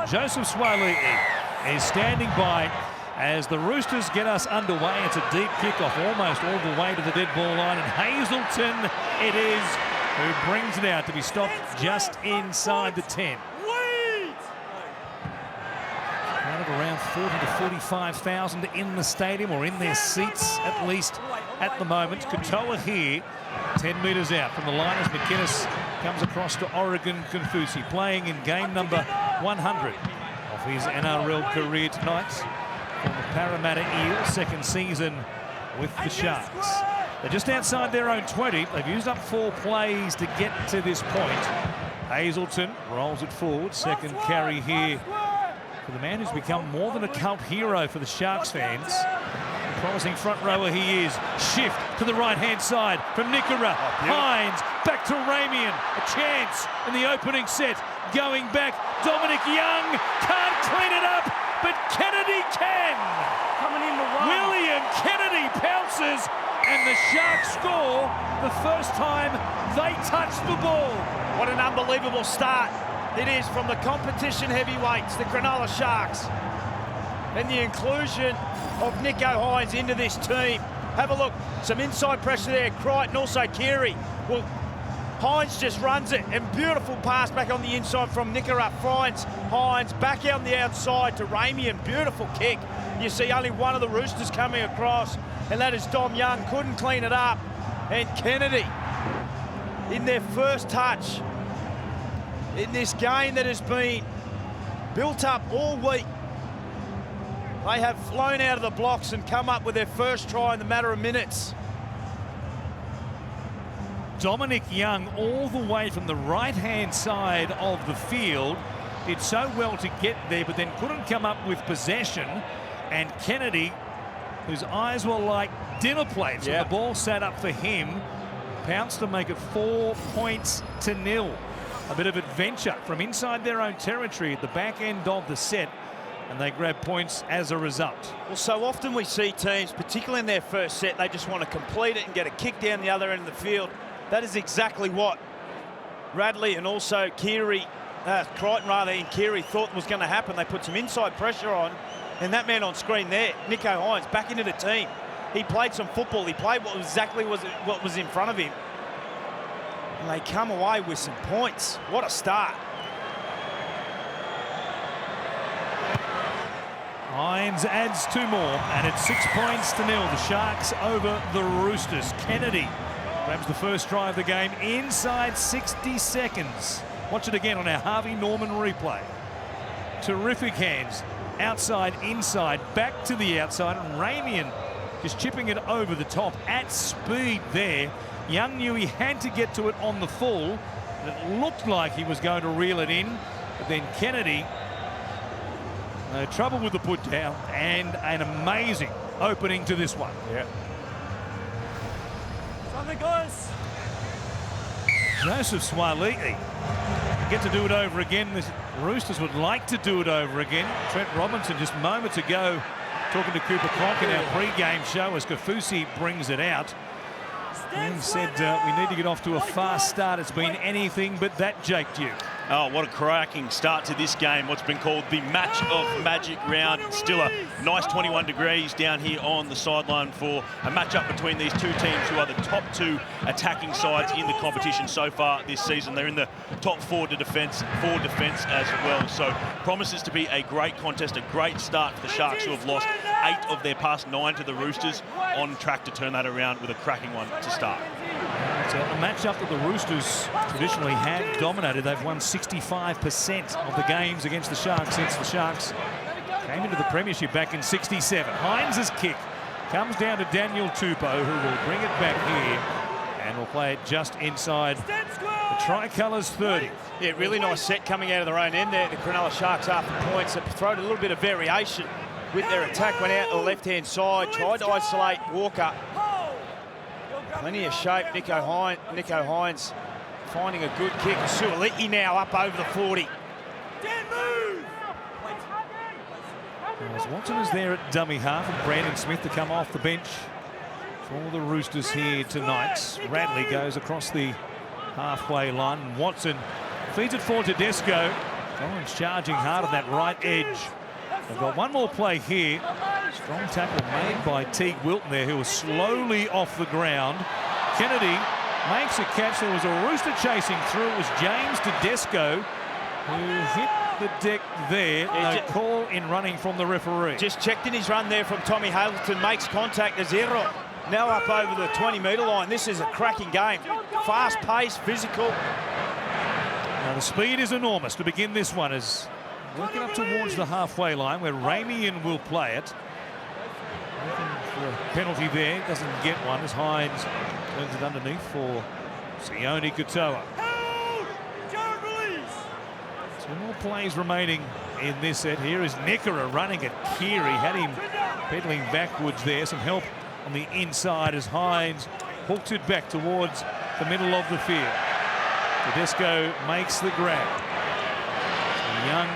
Joseph Swaliti is standing by as the Roosters get us underway. It's a deep kickoff, almost all the way to the dead ball line, and Hazelton it is who brings it out to be stopped just inside the 10. Crowd of around 40 to 45,000 in the stadium, or in their seats at least at the moment. Katoa here, 10 metres out from the line as McInnes comes across to Oregon Konfusi, playing in game number 100 of his NRL career tonight. From the Parramatta Eels, second season with the Sharks. They're just outside their own 20. They've used up 4 plays to get to this point. Hazelton rolls it forward. Second carry here for the man who's become more than a cult hero for the Sharks fans. Promising front rower he is. Shift to the right-hand side from Nickera. Hines back to Ramian. A chance in the opening set. Going back, Dominic Young can't clean it up, but Kennedy can. Coming in the one. William Kennedy pounces, and the Sharks score the first time they touch the ball. What an unbelievable start it is from the competition heavyweights, the Cronulla Sharks. And the inclusion of Nicho Hines into this team. Have a look, some inside pressure there, Crichton, also Keary. Well, Hines just runs it, and beautiful pass back on the inside from Nickera. Finds Hines back out on the outside to Ramian. Beautiful kick. You see only one of the Roosters coming across, and that is Dom Young. Couldn't clean it up. And Kennedy, in their first touch in this game that has been built up all week, they have flown out of the blocks and come up with their first try in the matter of minutes. Dominic Young, all the way from the right-hand side of the field, did so well to get there, but then couldn't come up with possession. And Kennedy, whose eyes were like dinner plates when the ball sat up for him, pounced to make it 4 points to 0. A bit of adventure from inside their own territory at the back end of the set, and they grab points as a result. Well, so often we see teams, particularly in their first set, they just want to complete it and get a kick down the other end of the field. That is exactly what Radley and also Crichton and Keary thought was going to happen. They put some inside pressure on, and that man on screen there, Nicho Hines, back into the team. He played some football. He played what was in front of him. And they come away with some points. What a start. Hines adds 2 more, and it's 6 points to 0. The Sharks over the Roosters. Kennedy grabs the first try of the game inside 60 seconds. Watch it again on our Harvey Norman replay. Terrific hands. Outside, inside, back to the outside, and Ramian just chipping it over the top at speed there. Young knew he had to get to it on the full, and it looked like he was going to reel it in, but then Kennedy, no trouble with the put down, and an amazing opening to this one. Yeah. Something goes. Joseph Swaliti get to do it over again. The Roosters would like to do it over again. Trent Robinson just moments ago talking to Cooper Cronk in our pre-game show as Konfusi brings it out. He said we need to get off to a fast start. It's been anything but that, Jake Duke. Oh, what a cracking start to this game. What's been called the Match of Magic round. Still a nice 21 degrees down here on the sideline for a matchup between these two teams who are the top 2 attacking sides in the competition so far this season. They're in the top 4 to defence as well. So promises to be a great contest, a great start for the Sharks, who have lost 8 of their past 9 to the Roosters, on track to turn that around with a cracking one to start. It's a matchup that the Roosters traditionally have dominated. They've won 65% of the games against the Sharks since the Sharks came into the premiership back in '67. Hines' kick comes down to Daniel Tupou, who will bring it back here and will play it just inside the Tricolours 30. Yeah, really nice set coming out of their own end there. The Cronulla Sharks after points have thrown a little bit of variation with their attack. Went out to the left-hand side, tried to isolate Walker. Plenty of shape. Nicho Hines finding a good kick. Suoliti now up over the 40. As Watson is there at dummy half, and Brandon Smith to come off the bench for the Roosters here tonight. Radley goes across the halfway line. Watson feeds it forward to Desco. Collins charging hard on that right edge. They've got one more play here. Strong tackle made by Teague Wilton there, who was slowly off the ground. Kennedy makes a catch. There was a Rooster chasing through. It was James Tedesco who hit the deck there. No call in running from the referee. Just checked in his run there from Tommy Hamilton. Makes contact as Ero now up over the 20-metre line. This is a cracking game. Fast-paced, physical. Now the speed is enormous to begin this one, as working up towards the halfway line where Ramian will play it. Looking for a penalty there, doesn't get one as Hines turns it underneath for Sione Katoa. 2 more plays remaining in this set. Here is Nickera running at Keary, had him pedaling backwards there. Some help on the inside as Hines hooks it back towards the middle of the field. Tedesco makes the grab. So Young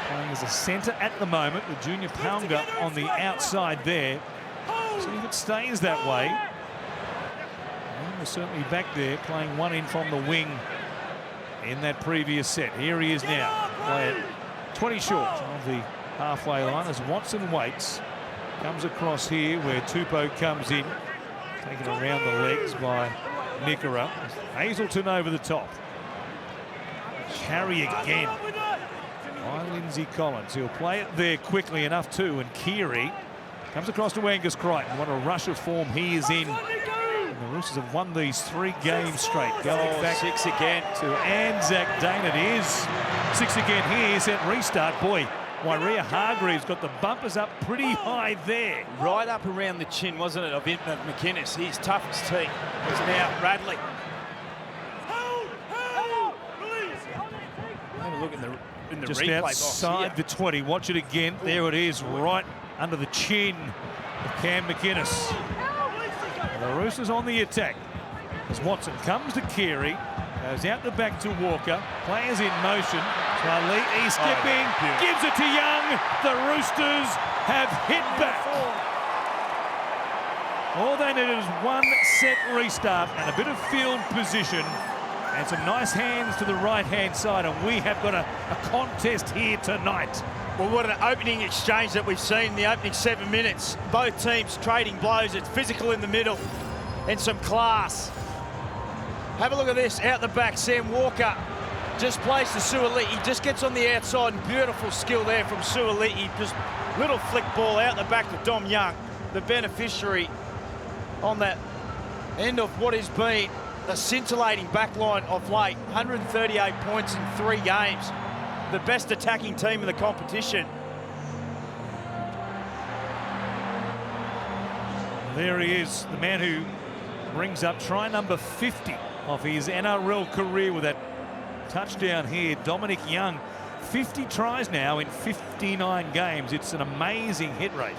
playing as a centre at the moment with Junior Paunga on the outside there. See if it stays that way. Young was certainly back there playing one in from the wing in that previous set. Here he is now. Play it 20 short of the halfway line as Watson waits. Comes across here where Tupou comes in. Taken around the legs by Nickera. Hazelton over the top. Carry again by Lindsay Collins. He'll play it there quickly enough too, and Keary comes across to Angus Crichton. What a rush of form he is in. And the Roosters have won these 3 games straight. Going back 6 again to Anzac Dane. It is 6 again here. Set restart. Boy, Wairea Hargreaves got the bumpers up pretty high there. right up around the chin, wasn't it, of McInnes. His toughest team was now Radley. Have a look in the just replay outside box the 20. Watch it again. There it is, right under the chin of Cam McInnes. And the Roosters on the attack as Watson comes to Keary, goes out the back to Walker, players in motion. He's skipping, gives it to Young. The Roosters have hit back. All they needed is 1 set restart and a bit of field position and some nice hands to the right-hand side, and we have got a contest here tonight. Well, what an opening exchange that we've seen in the opening 7 minutes. Both teams trading blows. It's physical in the middle and some class. Have a look at this. Out the back, Sam Walker just plays to Suaalii. Just gets on the outside, and beautiful skill there from Suaalii. Just little flick ball out the back to Dom Young, the beneficiary on that end of what has been the scintillating backline of late. 138 points in 3 games. The best attacking team in the competition. There he is, the man who brings up try number 50 of his NRL career with that touchdown here. Dominic Young, 50 tries now in 59 games. It's an amazing hit rate.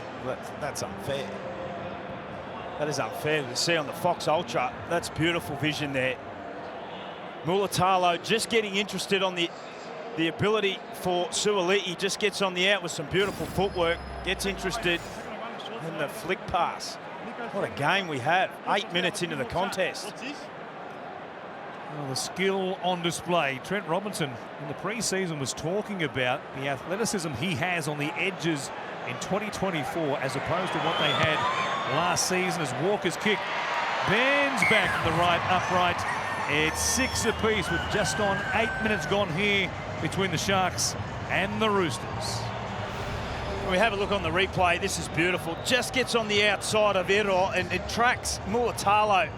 That's unfair. That is unfair to see on the Fox Ultra. That's beautiful vision there. Mulatalo just getting interested on the ability for Suaalii. Just gets on the out with some beautiful footwork, gets interested in the flick pass. What a game we have. 8 minutes into the contest. Well, the skill on display. Trent Robinson in the pre-season was talking about the athleticism he has on the edges in 2024 as opposed to what they had last season, as Walker's kick bends back to the right upright. It's 6 apiece with just on 8 minutes gone here between the Sharks and the Roosters. We have a look on the replay. This is beautiful. Just gets on the outside of Ero and it tracks Mulatalo.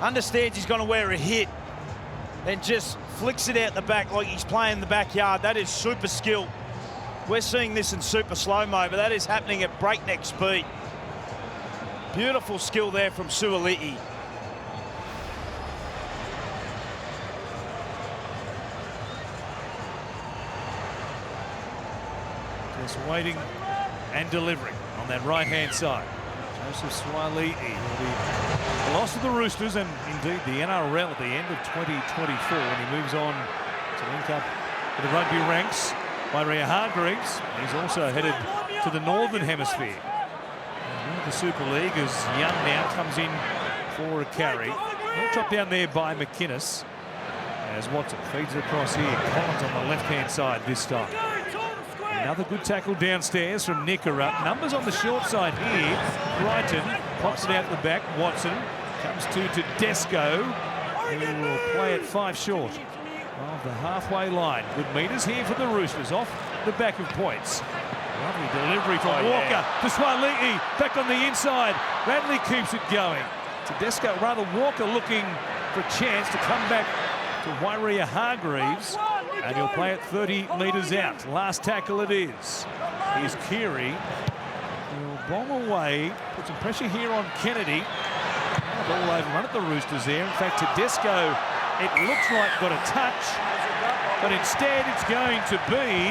Understands he's going to wear a hit and just flicks it out the back like he's playing in the backyard. That is super skill. We're seeing this in super slow-mo, but that is happening at breakneck speed. Beautiful skill there from Suaalii. Just waiting and delivering on that right-hand side. Joseph Suaalii will be lost to the Roosters and indeed the NRL at the end of 2024 when he moves on to link up with the rugby ranks. Wairea Hargreaves, he's also headed to the Northern Hemisphere. And the Super League as Young now comes in for a carry. Well, dropped down there by McInnes as Watson feeds it across here. Collins on the left-hand side this time. Another good tackle downstairs from Nickera. Numbers on the short side here. Brighton pops it out the back. Watson comes to Tedesco, who will play it 5 short of the halfway line. Good meters here for the Roosters, off the back of points. Lovely delivery from Walker to Swaliti, back on the inside. Radley keeps it going. Tedesco, rather Walker looking for a chance to come back to Wairia Hargreaves, and he'll play it 30 metres out. Last tackle it is. Here's Keary. He'll bomb away, put some pressure here on Kennedy. Ball overrun at the Roosters there. In fact, Tedesco, it looks like got a touch, but instead it's going to be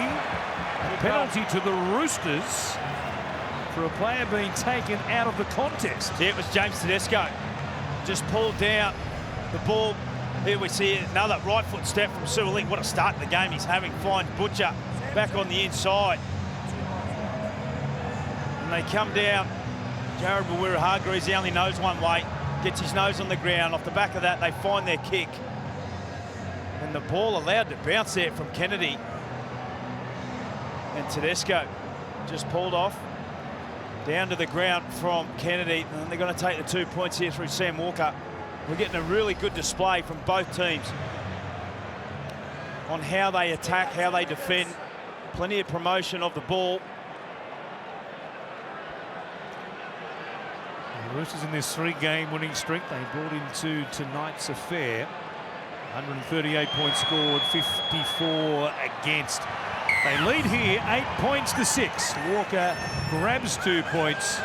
a penalty to the Roosters for a player being taken out of the contest. Yeah, it was James Tedesco. Just pulled down the ball. Here we see another right foot step from Suoli. What a start to the game he's having. Finds Butcher back on the inside. And they come down. Jared Wairia-Hargreaves, he only knows one way. Gets his nose on the ground. Off the back of that, they find their kick. And the ball allowed to bounce there from Kennedy. And Tedesco just pulled off. Down to the ground from Kennedy. And they're going to take the 2 points here through Sam Walker. We're getting a really good display from both teams on how they attack, how they defend. Plenty of promotion of the ball. The Roosters in this 3-game winning streak they brought into tonight's affair. 138 points scored, 54 against. They lead here 8 points to 6. Walker grabs 2 points.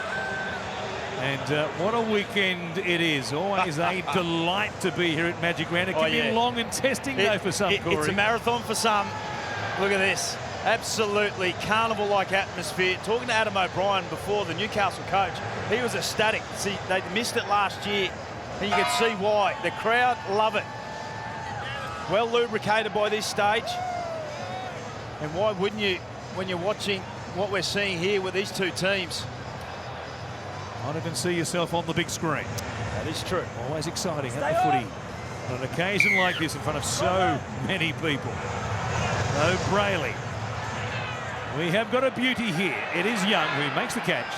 And what a weekend it is. Always a delight to be here at Magic Round. It can be long and testing, though, for some, Corey. It's a marathon for some. Look at this. Absolutely carnival-like atmosphere. Talking to Adam O'Brien before, the Newcastle coach, he was ecstatic. See, they missed it last year, and you can see why. The crowd love it. Well lubricated by this stage. And why wouldn't you when you're watching what we're seeing here with these two teams? Might even see yourself on the big screen. That is true. Always exciting at the footy. On an occasion like this in front of so many people. No Brayley. We have got a beauty here. It is Young who makes the catch.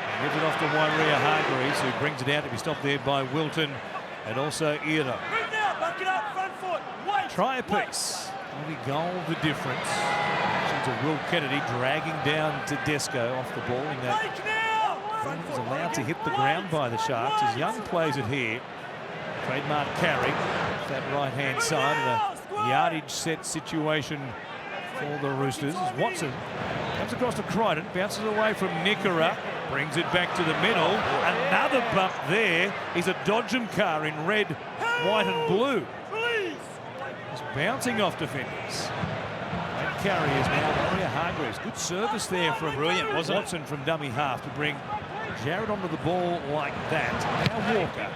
And gives it off to Wairia-Hargreaves, who brings it out to be stopped there by Wilton and also Ira. Try a piece. Only goal the difference. To Will Kennedy dragging down Tedesco off the ball in that. He was allowed to hit the ground by the Sharks as Young plays it here. Trademark carry, that right-hand side, and a yardage set situation for the Roosters. Watson comes across to Crichton, bounces away from Nickera, brings it back to the middle. Another bump there. He's a Dodgem car in red, white and blue. He's bouncing off defenders. That carry is now Wairia-Hargreaves. Good service there from brilliant, wasn't Watson from dummy half to bring Jared onto the ball like that. Now Walker.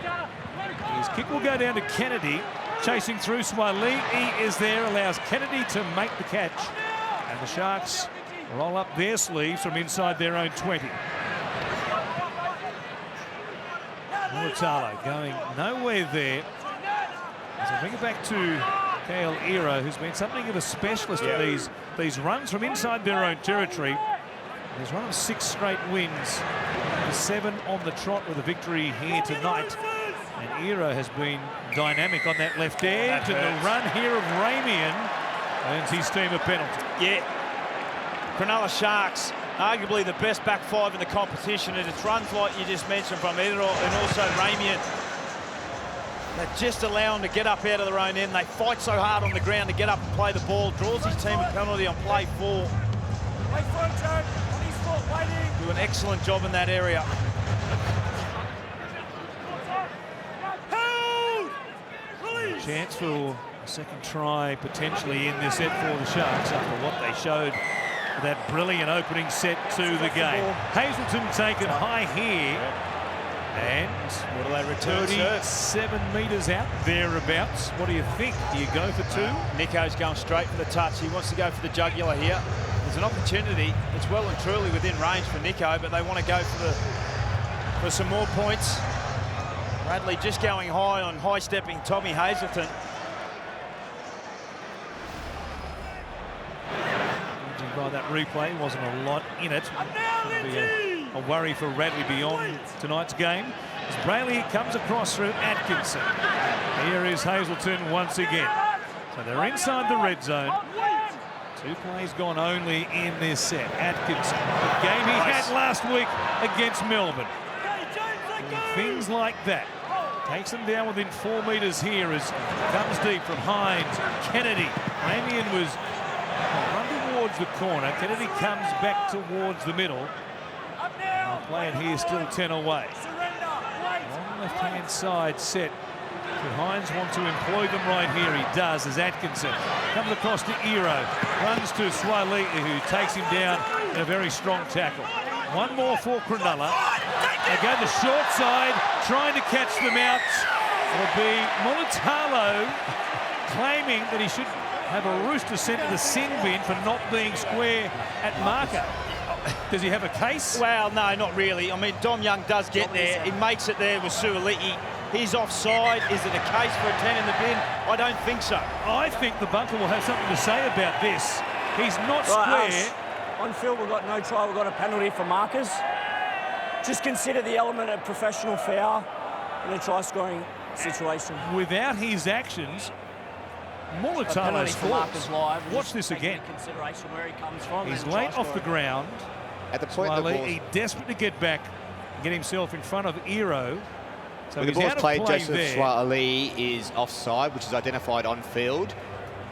His kick will go down to Kennedy. Chasing through Swaliti is there, allows Kennedy to make the catch. And the Sharks roll up their sleeves from inside their own 20. Muatalo going nowhere there. As I bring it back to Kale Iro, who's been something of a specialist at these runs from inside their own territory. He's run of 6 straight wins, 7 on the trot with a victory here tonight. And Iro has been dynamic on that left edge, and the run here of Ramian earns his team a penalty. Yeah, Cronulla Sharks, arguably the best back 5 in the competition, and it's runs like you just mentioned from Iro and also Ramian that just allow him to get up out of their own end. They fight so hard on the ground to get up and play the ball, draws his team a penalty on play 4. Do an excellent job in that area. Chance for a second try potentially in this set for the Sharks after what they showed that brilliant opening set to the game. Hazelton taken high here, and what do they return? 37 metres out, thereabouts. What do you think? Do you go for 2? Nico's going straight for the touch. He wants to go for the jugular here. There's an opportunity. It's well and truly within range for Nico, but they want to go for some more points. Bradley just going high on high-stepping Tommy Hazelton. by that replay. Wasn't a lot in it. It'll be a worry for Radley beyond tonight's game. As Brayley comes across through Atkinson. Here is Hazelton once again. So they're inside the red zone. 2 plays gone only in this set. Atkinson, the game he had last week against Melbourne. Things like that. Takes them down within 4 metres here as comes deep from Hines. Kennedy. Ramian was run towards the corner. Kennedy comes back towards the middle. Playing here still 10 away. On the left-hand side set. Could Hines want to employ them right here? He does as Atkinson comes across to Ero. Runs to Swaliti, who takes him down in a very strong tackle. One more for Cronulla. They go the short side, trying to catch them out. It'll be Mulitalo claiming that he should have a Rooster sent to the sin bin for not being square at marker. Does he have a case? Well, no, not really. I mean, Dom Young does get there. He makes it there with Suoliti. He's offside. Is it a case for a 10 in the bin? I don't think so. I think the bunker will have something to say about this. He's not square. On field, we've got no try. We've got a penalty for markers. Just consider the element of professional foul in a try-scoring situation. Without his actions, Mulitalo's falls. Watch this again. Consideration where he comes from. He's late off the ground. At the point the ball, he's desperate to get back, get himself in front of Ero. So when the he's ball's out of played, play Joseph there. Swaliti is offside, which is identified on field.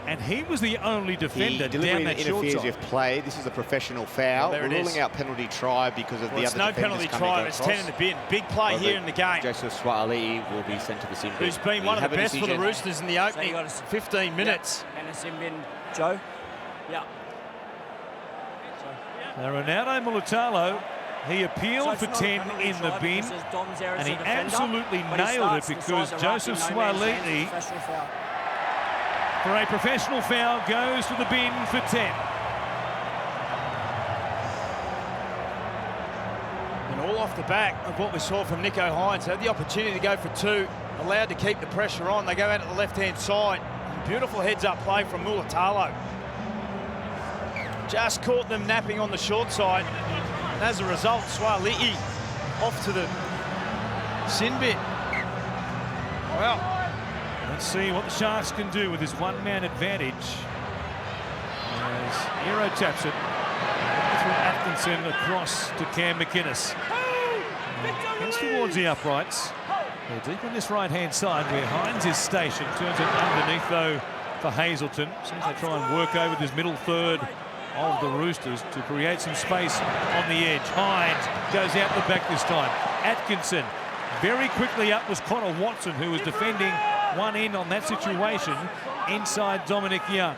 And he was the only defender He down that short interferes side. with play. This is a professional foul. Well, We're ruling out penalty try because of the it's other no defenders penalty coming try. It's 10 in the bin. Big play here in the game. Joseph Swaliti will be sent to the sin bin. Who's been one of the best for the Roosters in the opening 15 minutes. And a sin bin, Joe. Yeah. Now Ronaldo Mulitalo, he appealed for 10 in the bin, and he absolutely nailed it because Joseph Swaliti, for a professional foul, goes to the bin for 10. And all off the back of what we saw from Nicho Hines. Had the opportunity to go for 2, allowed to keep the pressure on. They go out at the left-hand side. Beautiful heads-up play from Mulitalo. Just caught them napping on the short side. And as a result, Swaliti off to the sin bin. Well, let's see what the Sharks can do with this one-man advantage. As Ero taps it through Atkinson across to Cam McInnes. Heads towards the uprights. They're deep on this right-hand side where Hines is stationed. Turns it underneath, though, for Hazelton. Seems they try and work over this middle third of the Roosters to create some space on the edge. Hines goes out the back this time. Atkinson very quickly up was Connor Watson, who was defending one end on that situation inside Dominic Young.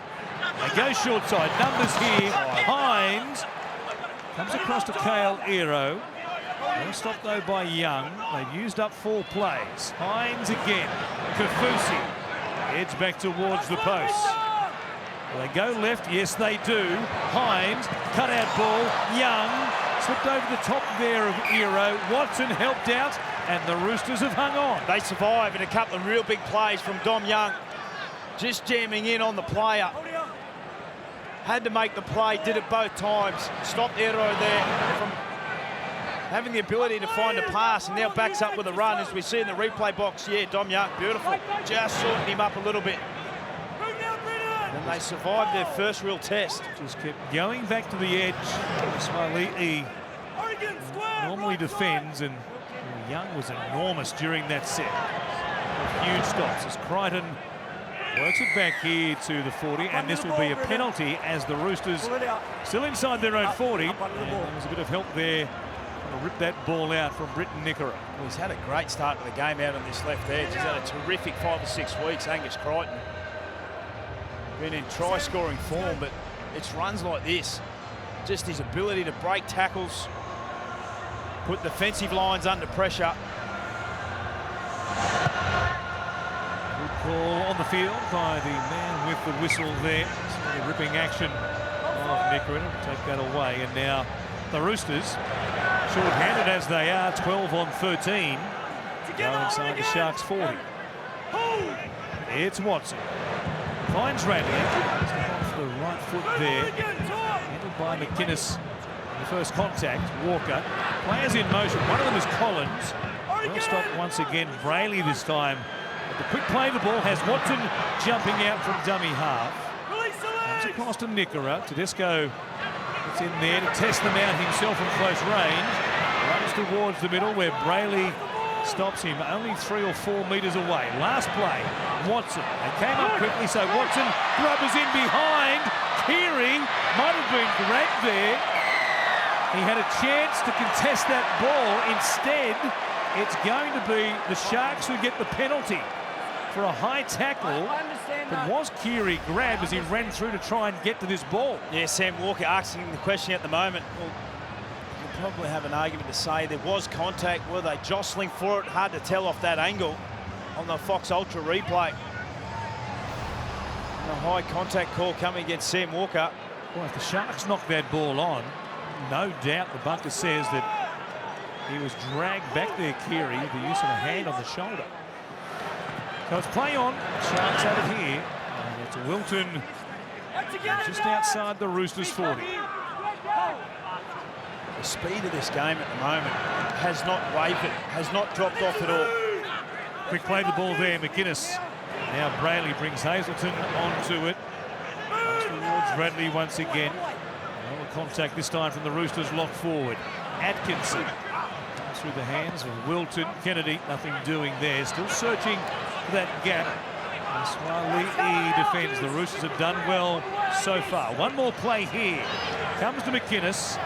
They go short side. Numbers here. Hines comes across to Kale Ero. Well stopped though by Young. They've used up 4 plays. Hines again. Kafusi heads back towards the post. Well, they go left. Yes, they do. Hines, cut out ball. Young slipped over the top there of Ero. Watson helped out, and the Roosters have hung on. they survive in a couple of real big plays from Dom Young. Just jamming in on the player. Had to make the play, did it both times. Stopped Ero there from having the ability to find a pass, and now backs up with a run, as we see in the replay box. Yeah, Dom Young, beautiful. Just sorting him up a little bit. And they survived their first real test. Just kept going back to the edge. Swaliti normally defends, and Young was enormous during that set. Huge stops as Crichton works it back here to the 40, and this will be a penalty as the Roosters still inside their own 40. And there was a bit of help there to rip that ball out from Britton Nickera. Well, he's had a great start to the game out on this left edge. He's had a terrific 5 or 6 weeks, Angus Crichton. Been in try-scoring form, but it's runs like this. Just his ability to break tackles, put defensive lines under pressure. Good call on the field by the man with the whistle there. So ripping action of Nickera. Take that away, and now the Roosters, short-handed as they are, 12 on 13, go inside the Sharks 40. It's Watson. Finds Radley. Off the right foot there. Handled by McInnes. The first contact, Walker. Players in motion. One of them is Collins. Well stopped once again. Brayley this time. But the quick play, the ball has Watson jumping out from dummy half. Comes across to Nickera. Tedesco gets in there to test them out himself from close range. Runs towards the middle where Brayley stops him only 3 or 4 metres away. Last play, Watson. They came up quickly, so Watson grubbers in behind. Keary might have been grabbed there. He had a chance to contest that ball. Instead, it's going to be the Sharks who get the penalty for a high tackle. But was Keary grabbed as he ran through to try and get to this ball? Yeah, Sam Walker asking the question at the moment. Well, you'll probably have an argument to say there was contact. Were they jostling for it? Hard to tell off that angle on the Fox Ultra replay. And a high contact call coming against Sam Walker. Well, if the Sharks knock that ball on, no doubt the bunker says that he was dragged back there, Keary, the use of a hand on the shoulder. So it's play on. Sharks out of here. And it's Wilton just outside the Roosters 40. The speed of this game at the moment has not wavered, has not dropped off at all. Quick play the ball there, McInnes. Now Brayley brings Hazelton onto it. Comes towards Radley once again. Another contact this time from the Roosters, locked forward. Atkinson through the hands of Wilton. Kennedy, nothing doing there. Still searching for that gap. Swaley defends. The Roosters have done well so far. One more play here. Comes to McInnes.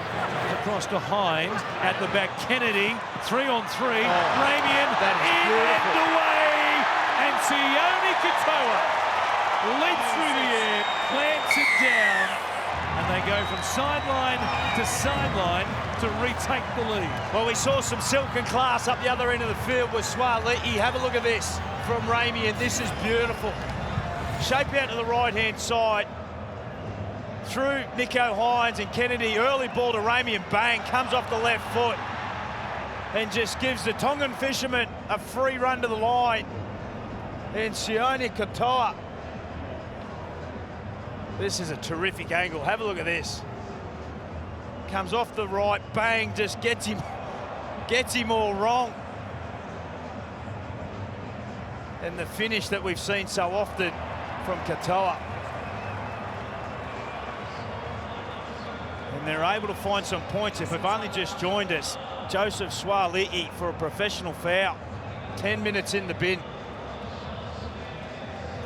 Across to Hines. At the back, Kennedy. 3-on-3. Ramian in and away. And Sione Katoa leaps through the air, plants it down, and they go from sideline to sideline to retake the lead. Well, we saw some silken class up the other end of the field with Swaley. Have a look at this from Ramian. This is beautiful. Shape out to the right-hand side. Through Nicho Hines and Kennedy. Early ball to Ramian. Bang. Comes off the left foot. And just gives the Tongan fisherman a free run to the line. And Sione Katoa. This is a terrific angle. Have a look at this. Comes off the right, bang, just gets him all wrong. And the finish that we've seen so often from Katoa. And they're able to find some points. If we've only just joined us, Joseph Swalei for a professional foul. 10 minutes in the bin.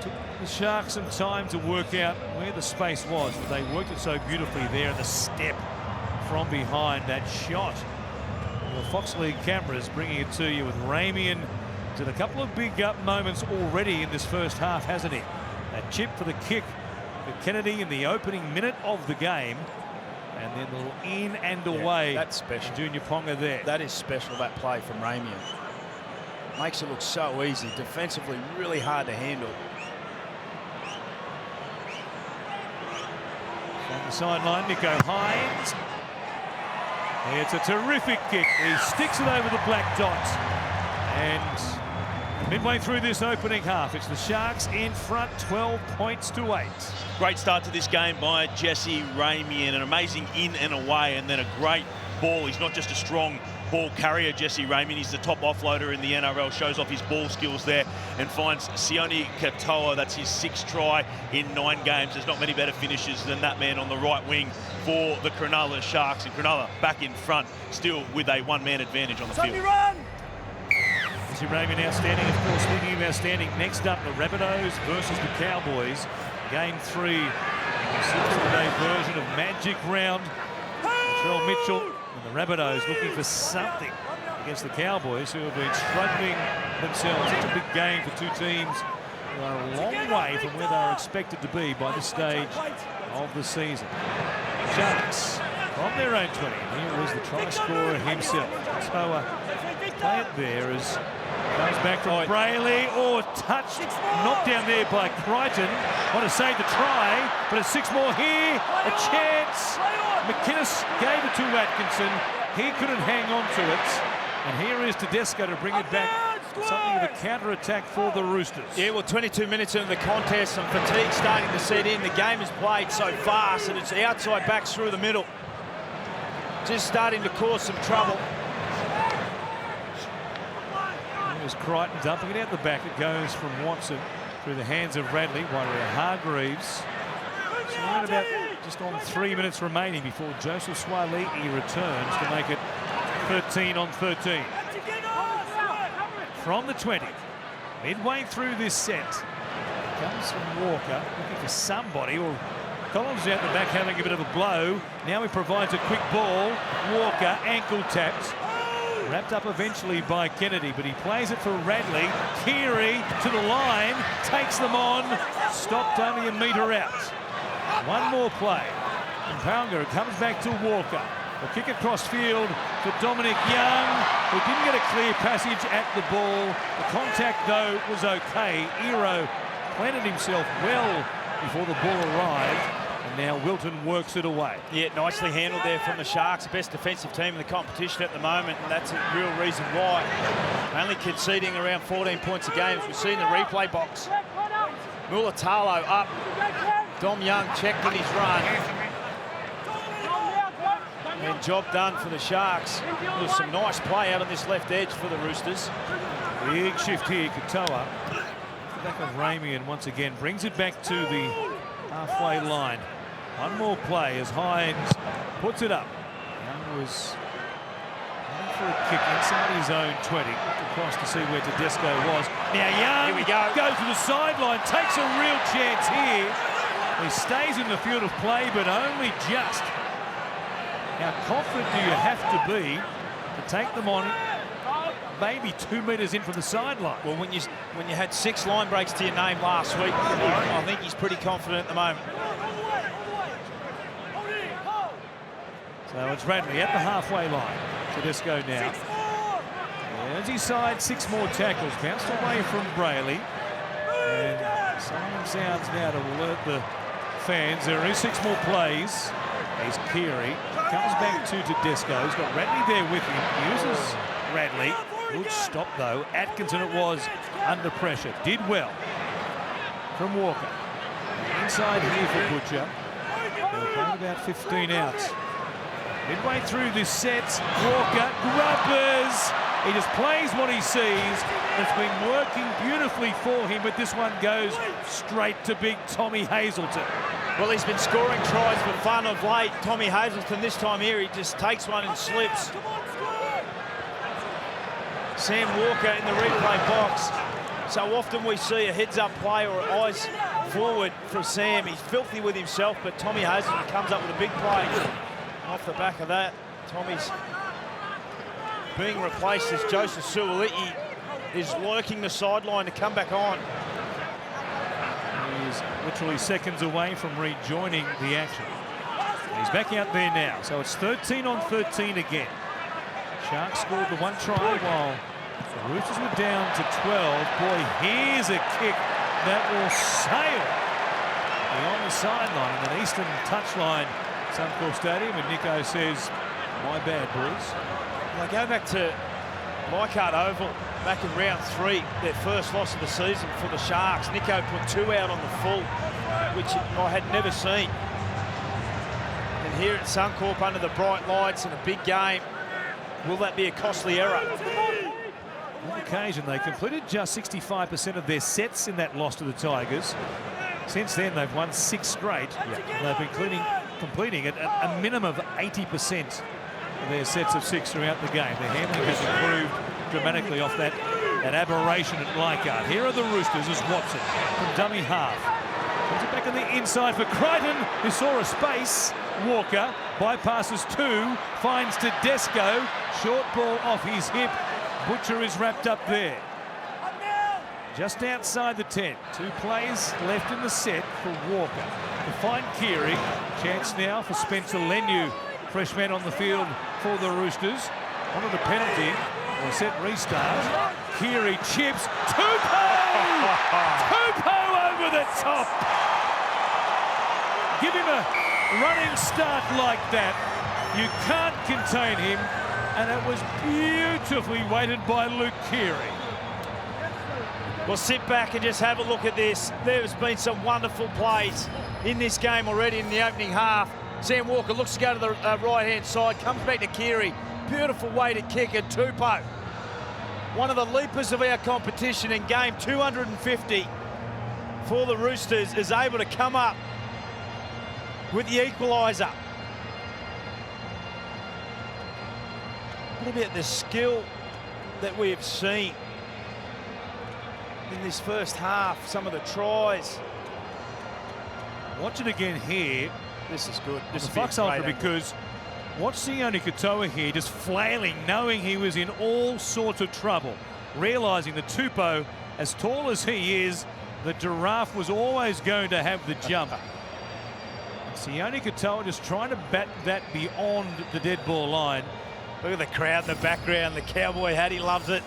Took the Sharks some time to work out where the space was, but they worked it so beautifully there. The step from behind, that shot. The Fox League cameras bringing it to you with Ramian. He's had a couple of big moments already in this first half, hasn't he? That chip for the kick for Kennedy in the opening minute of the game. And then a little in and away. That's special. Junior Ponga there. That is special, that play from Ramian. Makes it look so easy. Defensively, really hard to handle. From the sideline, Nicho Hines. It's a terrific kick. He sticks it over the black dot. And midway through this opening half, it's the Sharks in front, 12 points to 8. Great start to this game by Jesse Ramian. An amazing in and away, and then a great ball. He's not just a strong ball carrier, Jesse Ramian. He's the top offloader in the NRL. Shows off his ball skills there and finds Sione Katoa. That's his 6th try in 9 games. There's not many better finishers than that man on the right wing for the Cronulla Sharks. And Cronulla back in front, still with a one-man advantage on the field. Jesse Ramian outstanding, of course. Speaking of outstanding, next up the Rabbitohs versus the Cowboys. Game 3, the 6-day version of Magic Round. Latrell Mitchell and the Rabbitohs looking for something against the Cowboys, who have been struggling themselves. It's a big game for two teams who are a long way from where they are expected to be by this stage of the season. Sharks from their own 20. Here is the try scorer himself. So play it there as comes back from Brayley. Touched, knocked down there by Crichton. Want to save the try, but a 6 more here. A chance. McInnes gave it to Atkinson. He couldn't hang on to it. And here is Tedesco to bring it back something of a counter-attack for the Roosters. Yeah, well, 22 minutes into the contest, some fatigue starting to set in. The game is played so fast, and it's outside backs through the middle. Just starting to cause some trouble. There's Crichton dumping it out the back. It goes from Watson through the hands of Radley. Warrior Hargreaves. So we're at about just on 3 minutes remaining before Joseph Swali'i returns to make it 13 on 13. From the 20, midway through this set, comes from Walker, looking for somebody. Or Collins out the back having a bit of a blow. Now he provides a quick ball. Walker ankle tapped. Wrapped up eventually by Kennedy, but he plays it for Radley. Keary to the line, takes them on, stopped only a metre out. One more play. And Paunga comes back to Walker. A kick across field for Dominic Young, who didn't get a clear passage at the ball. The contact, though, was okay. Ero planted himself well before the ball arrived. And now Wilton works it away. Yeah, nicely handled there from the Sharks, the best defensive team in the competition at the moment, and that's a real reason why. Only conceding around 14 points a game, as we see in the replay box. Mulatalo up. Dom Young checked in his run. And job done for the Sharks. There's some nice play out on this left edge for the Roosters. Big shift here, Katoa. Back of Ramian once again, brings it back to the halfway line. One more play as Hines puts it up. Young was looking for a kick inside his own 20. Looked across to see where Tedesco was. Now Young Here we go. Goes to the sideline, takes a real chance here. He stays in the field of play, but only just. How confident do you have to be to take them on maybe 2 metres in from the sideline? Well, when you had 6 line breaks to your name last week, I think he's pretty confident at the moment. So it's Radley at the halfway line. Tedesco now. There's his side, 6 more tackles. Bounced away from Brayley. And siren sounds now to alert the fans. There are 6 more plays. Here's Keary. Comes back to Tedesco. He's got Radley there with him. Uses Radley. Good stop, though. Atkinson it was under pressure. Did well from Walker. Inside here for Butcher. They'll play about 15 outs. Midway through this set, Walker grubbers. He just plays what he sees. It's been working beautifully for him, but this one goes straight to big Tommy Hazelton. Well, he's been scoring tries for fun of late. Tommy Hazelton this time here, he just takes one and slips. Sam Walker in the replay box. So often we see a heads-up play or eyes forward for Sam. He's filthy with himself, but Tommy Hazelton comes up with a big play. Off the back of that, Tommy's being replaced as Joseph Suoli'i is lurking the sideline to come back on. He's literally seconds away from rejoining the action. He's back out there now, so it's 13 on 13 again. Sharks scored the 1 try while the Roosters were down to 12. Boy, here's a kick that will sail beyond the sideline in the eastern touchline, Suncorp Stadium, and Nico says, my bad, boys. Well, go back to Leichhardt Oval back in round 3, their first loss of the season for the Sharks. Nico put 2 out on the full, which I had never seen. And here at Suncorp under the bright lights in a big game, will that be a costly error? On occasion, they completed just 65% of their sets in that loss to the Tigers. Since then, they've won 6 straight. They've been completing at a minimum of 80% of their sets of 6 throughout the game. Their handling has improved dramatically off that aberration at Leichhardt. Here are the Roosters as Watson from dummy half. Puts it back on the inside for Crichton, who saw a space. Walker bypasses 2, finds Tedesco. Short ball off his hip. Butcher is wrapped up there. Just outside the 10. 2 plays left in the set for Walker. To find Keary. Chance now for Spencer Leniu. Fresh man on the field for the Roosters. Wanted a penalty. Or set restart. Keary chips. Tupou! Tupou over the top. Give him a running start like that. You can't contain him. And it was beautifully weighted by Luke Keary. Well, sit back and just have a look at this. There's been some wonderful plays in this game already in the opening half. Sam Walker looks to go to the right-hand side, comes back to Keary. Beautiful way to kick it, Tupou. One of the leapers of our competition in game 250 for the Roosters is able to come up with the equaliser. What about the skill that we have seen in this first half, some of the tries. Watch it again here. This is good. This is Fox Ultra because watch Sione Katoa here just flailing, knowing he was in all sorts of trouble, realising that Tupou, as tall as he is, the giraffe was always going to have the jump. Sione Katoa just trying to bat that beyond the dead ball line. Look at the crowd in the background, the cowboy hat, he loves it.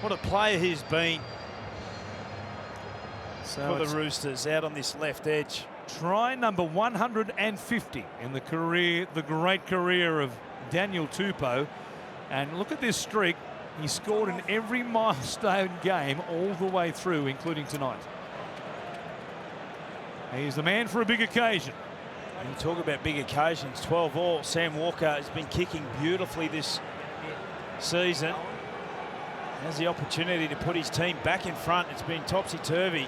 What a player he's been for the Roosters out on this left edge. Try number 150 in the great career of Daniel Tupou. And look at this streak. He scored in every milestone game all the way through, including tonight. He's the man for a big occasion. When you talk about big occasions, 12 all. Sam Walker has been kicking beautifully this season. Has the opportunity to put his team back in front. It's been topsy-turvy.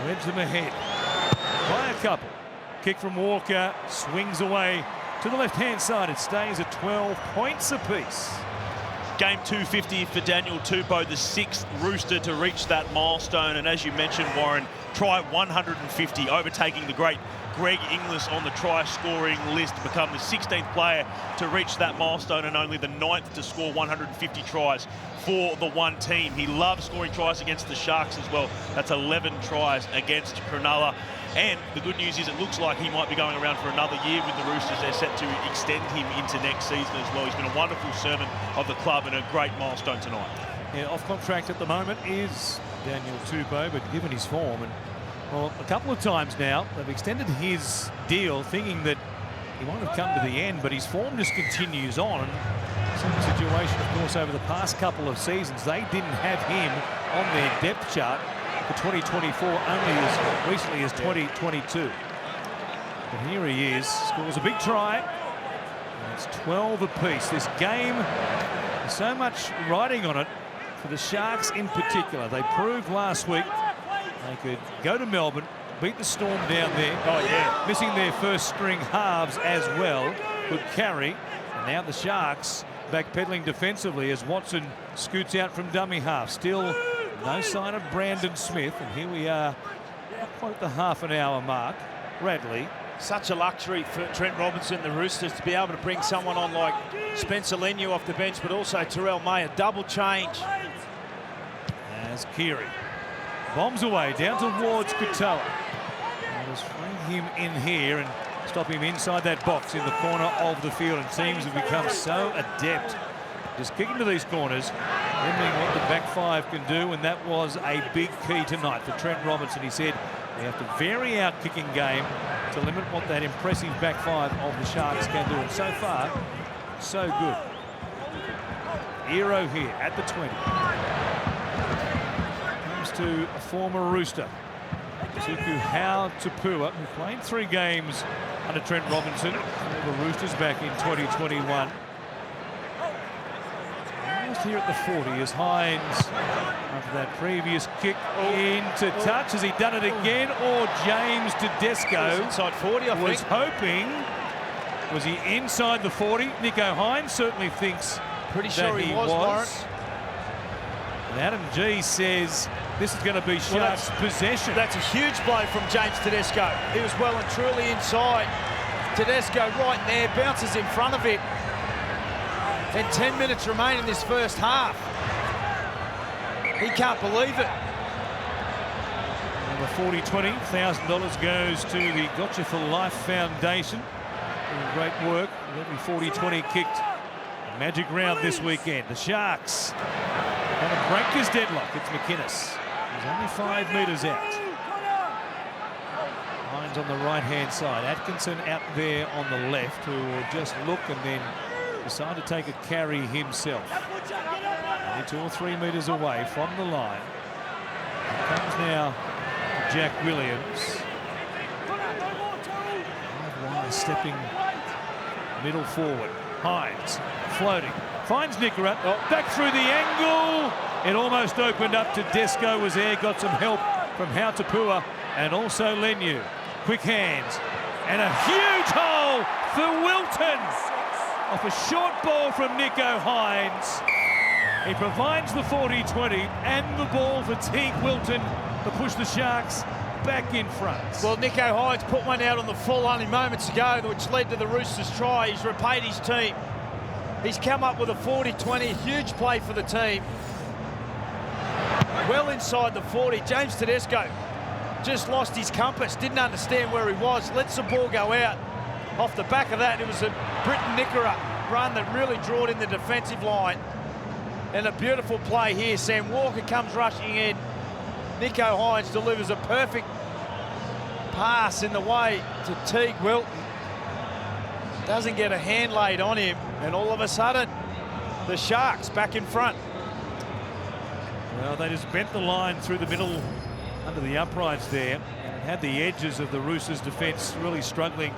Wedge them ahead by a couple. Kick from Walker, swings away to the left-hand side. It stays at 12 points apiece. Game 250 for Daniel Tupou, the 6th Rooster to reach that milestone. And as you mentioned, Warren, try 150, overtaking the great Greg Inglis on the try-scoring list, to become the 16th player to reach that milestone and only the 9th to score 150 tries for the one team. He loves scoring tries against the Sharks as well. That's 11 tries against Cronulla. And the good news is it looks like he might be going around for another year with the Roosters. They're set to extend him into next season as well. He's been a wonderful servant of the club and a great milestone tonight. Yeah, off contract at the moment is Daniel Tupou, but given his form, and well, a couple of times now they've extended his deal thinking that he won't have come to the end, but his form just continues on. And same situation, of course, over the past couple of seasons. They didn't have him on their depth chart for 2024, only as recently as 2022. But here he is, scores a big try. And it's 12 apiece. This game, there's so much riding on it for the Sharks in particular. They proved last week they could go to Melbourne, beat the Storm down there. Oh, yeah. Missing their first string halves as well. Good carry. And now the Sharks backpedaling defensively as Watson scoots out from dummy half. Still no sign of Brandon Smith. And here we are, quite at the half-an-hour mark. Radley. Such a luxury for Trent Robinson, the Roosters, to be able to bring someone on like Spencer Leniu off the bench, but also Terrell May, a double change. As Keary bombs away down towards Katoa. Just bring him in here and stop him inside that box in the corner of the field. And teams have become so adept just kicking to these corners, limiting what the back five can do, and that was a big key tonight for Trent Robinson. He said we have to vary our kicking game to limit what that impressive back five of the Sharks can do. And so far, so good. Hero here at the 20. Comes to a former Rooster, Tuku Hau Tapua, who played 3 games under Trent Robinson for the Roosters back in 2021. Almost here at the 40 as Hines, after that previous kick into touch. Has he done it again? Or James Tedesco Inside 40, I was think. hoping. Was he inside the 40? Nico Hines certainly thinks Pretty sure that he was, Warren. And Adam G says this is going to be Sharks' possession. That's a huge blow from James Tedesco. He was well and truly inside. Tedesco right there, bounces in front of it. And 10 minutes remain in this first half. He can't believe it. Number 40-20, $1,000 goes to the Gotcha for Life Foundation. Doing great work with every 40-20 kicked. Magic round this weekend. The Sharks going to break his deadlock. It's McInnes. He's only 5 metres out. Hines on the right-hand side. Atkinson out there on the left, who will just look and then decide to take a carry himself. Only 2 or 3 metres away from the line. Here comes now Jack Williams. Wise stepping middle forward. Hines floating. Finds Nickera. Back through the angle. It almost opened up to Desco. Was there. Got some help from Hautapua and also Leniu. Quick hands. And a huge hole for Wilton. Off a short ball from Nicho Hines. He provides the 40-20 and the ball for Teague Wilton to push the Sharks back in front. Well, Nicho Hines put one out on the full only moments ago, which led to the Roosters try. He's repaid his team. He's come up with a 40-20, huge play for the team. Well inside the 40. James Tedesco just lost his compass, didn't understand where he was, lets the ball go out. Off the back of that, it was a Britton Nickera run that really drew in the defensive line. And a beautiful play here. Sam Walker comes rushing in. Nicho Hines delivers a perfect pass in the way to Teague Wilton. Doesn't get a hand laid on him, and all of a sudden, the Sharks back in front. Well, they just bent the line through the middle under the uprights there and had the edges of the Roosters defence really struggling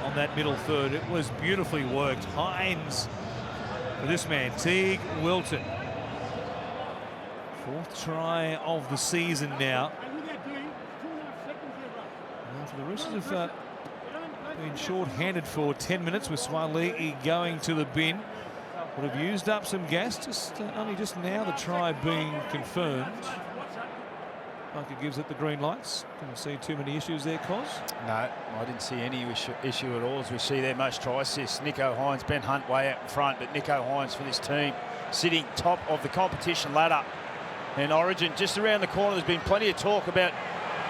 on that middle third. It was beautifully worked. Hines for this man, Teague Wilton. 4th try of the season now. Well, for the Roosters have been short-handed for 10 minutes with Swalei going to the bin. Would have used up some gas, only just now the try being confirmed. Parker gives it the green lights. Didn't see too many issues there, Cos. No, I didn't see any issue at all. As we see there, most try assists. Nicho Hines, Ben Hunt way out in front, but Nicho Hines for this team sitting top of the competition ladder. And Origin just around the corner. There's been plenty of talk about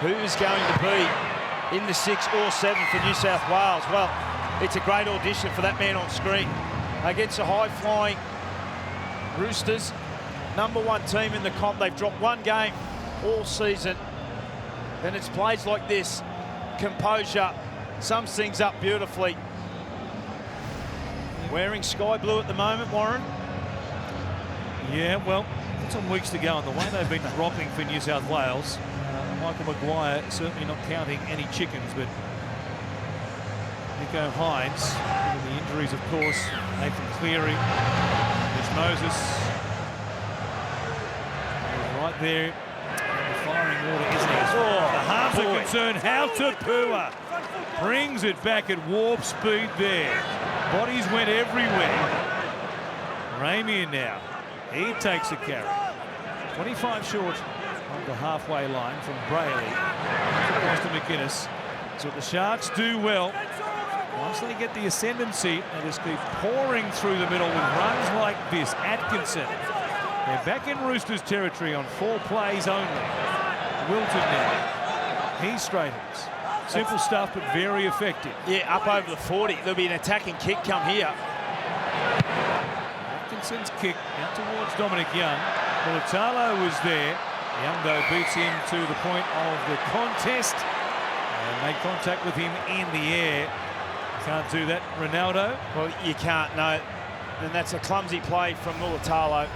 who's going to be in the 6 or 7 for New South Wales. Well, it's a great audition for that man on screen against a high-flying Roosters, #1 team in the comp. They've dropped 1 game all season, and it's plays like this, composure, sums things up beautifully. Wearing sky blue at the moment, Warren. Yeah, well, got some weeks to go, and the way they've been dropping for New South Wales, Michael Maguire certainly not counting any chickens, but Nicho Hines, given the injuries, of course, Nathan Cleary, Mitch Moses, right there in the firing order, isn't he? The harms are concerned. Hautapua brings it back at warp speed there. Bodies went everywhere. Ramian now, he takes a carry. 25 short on the halfway line from Brayley to McInnes. So the Sharks do well. Once they get the ascendancy, they just keep pouring through the middle with runs like this. Atkinson. They're back in Roosters territory on 4 plays only. Wilton now. He straightens. Simple stuff, but very effective. Yeah, up over the 40. There'll be an attacking kick come here. Atkinson's kick out towards Dominic Young. Mulatalo was there. Young, though, beats him to the point of the contest and made contact with him in the air. Can't do that, Ronaldo. Well, you can't, no. And that's a clumsy play from Mulatalo.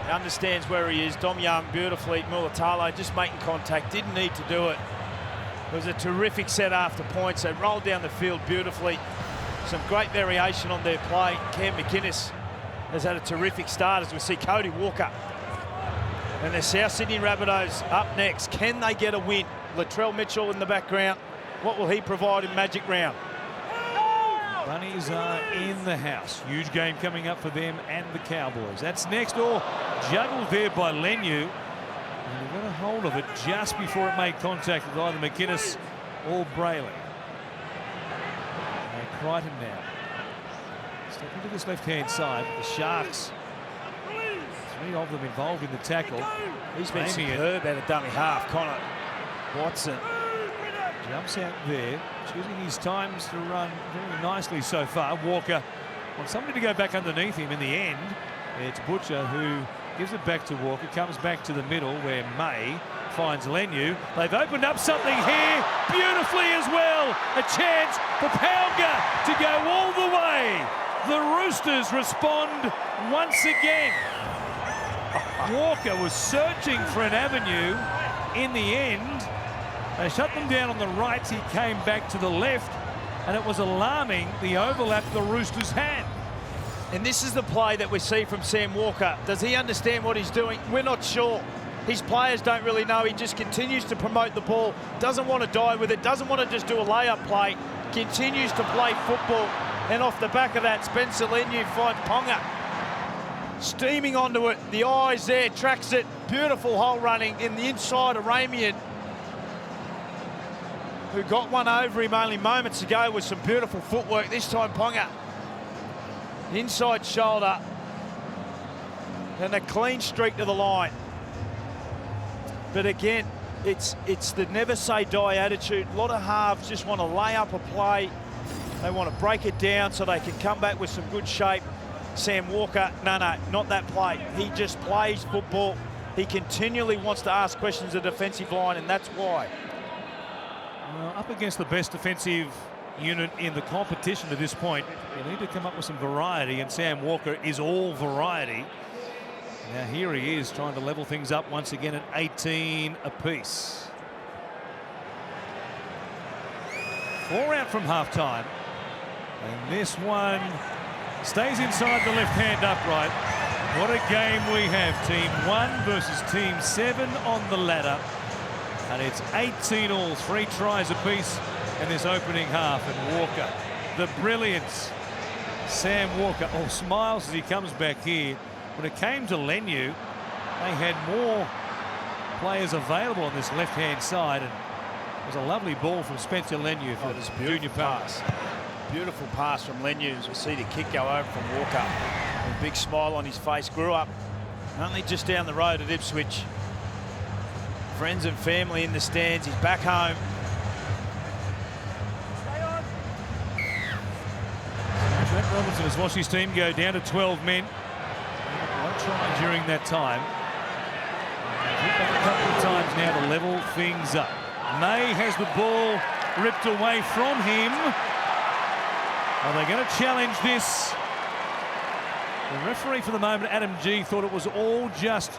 He understands where he is. Dom Young beautifully. Mulatalo just making contact. Didn't need to do it. It was a terrific set after points. They rolled down the field beautifully. Some great variation on their play. Cam McInnes has had a terrific start, as we see Cody Walker. And the South Sydney Rabbitohs up next. Can they get a win? Latrell Mitchell in the background. What will he provide in Magic Round? Bunnies are in the house. Huge game coming up for them and the Cowboys. That's next. All juggled there by Leniu. And he got a hold of it just before it made contact with either McInnes or Brayley. And Crichton now. Stepping to this left-hand side. The Sharks. 3 of them involved in the tackle. He's been superb at a dummy half. Connor Watson jumps out there, choosing his times to run very nicely so far. Walker wants somebody to go back underneath him. In the end, it's Butcher who gives it back to Walker, comes back to the middle where May finds Lenu. They've opened up something here beautifully as well. A chance for Pounga to go all the way. The Roosters respond once again. Walker was searching for an avenue. In the end, they shut them down on the right. He came back to the left, and it was alarming the overlap the Roosters had. And this is the play that we see from Sam Walker. Does he understand what he's doing? We're not sure. His players don't really know. He just continues to promote the ball, doesn't want to die with it, doesn't want to just do a layup play, continues to play football. And off the back of that, Spencer Leniu finds Ponga. Steaming onto it, the eyes there, tracks it. Beautiful hole running in the inside of Ramian, who got one over him only moments ago with some beautiful footwork. This time Ponga, inside shoulder, and a clean streak to the line. But again, it's the never say die attitude. A lot of halves just want to lay up a play. They want to break it down so they can come back with some good shape. Sam Walker, no, not that play. He just plays football. He continually wants to ask questions of the defensive line, and that's why. Well, up against the best defensive unit in the competition to this point, you need to come up with some variety, and Sam Walker is all variety. Now here he is trying to level things up once again at 18 apiece. 4 out from half-time, and this one stays inside the left-hand upright. What a game we have. Team 1 versus Team 7 on the ladder. And it's 18 all, 3 tries apiece in this opening half. And Walker, the brilliance. Sam Walker, smiles as he comes back here. When it came to Leniu, they had more players available on this left-hand side. And it was a lovely ball from Spencer Leniu for this junior pass. Beautiful pass from Leniu. We see the kick go over from Walker. A big smile on his face. Grew up only just down the road at Ipswich. Friends and family in the stands. He's back home. Trent Robinson has watched his team go down to 12 men. One try during that time. Hit back a couple of times now to level things up. May has the ball ripped away from him. Are they going to challenge this? The referee for the moment, Adam G, thought it was all just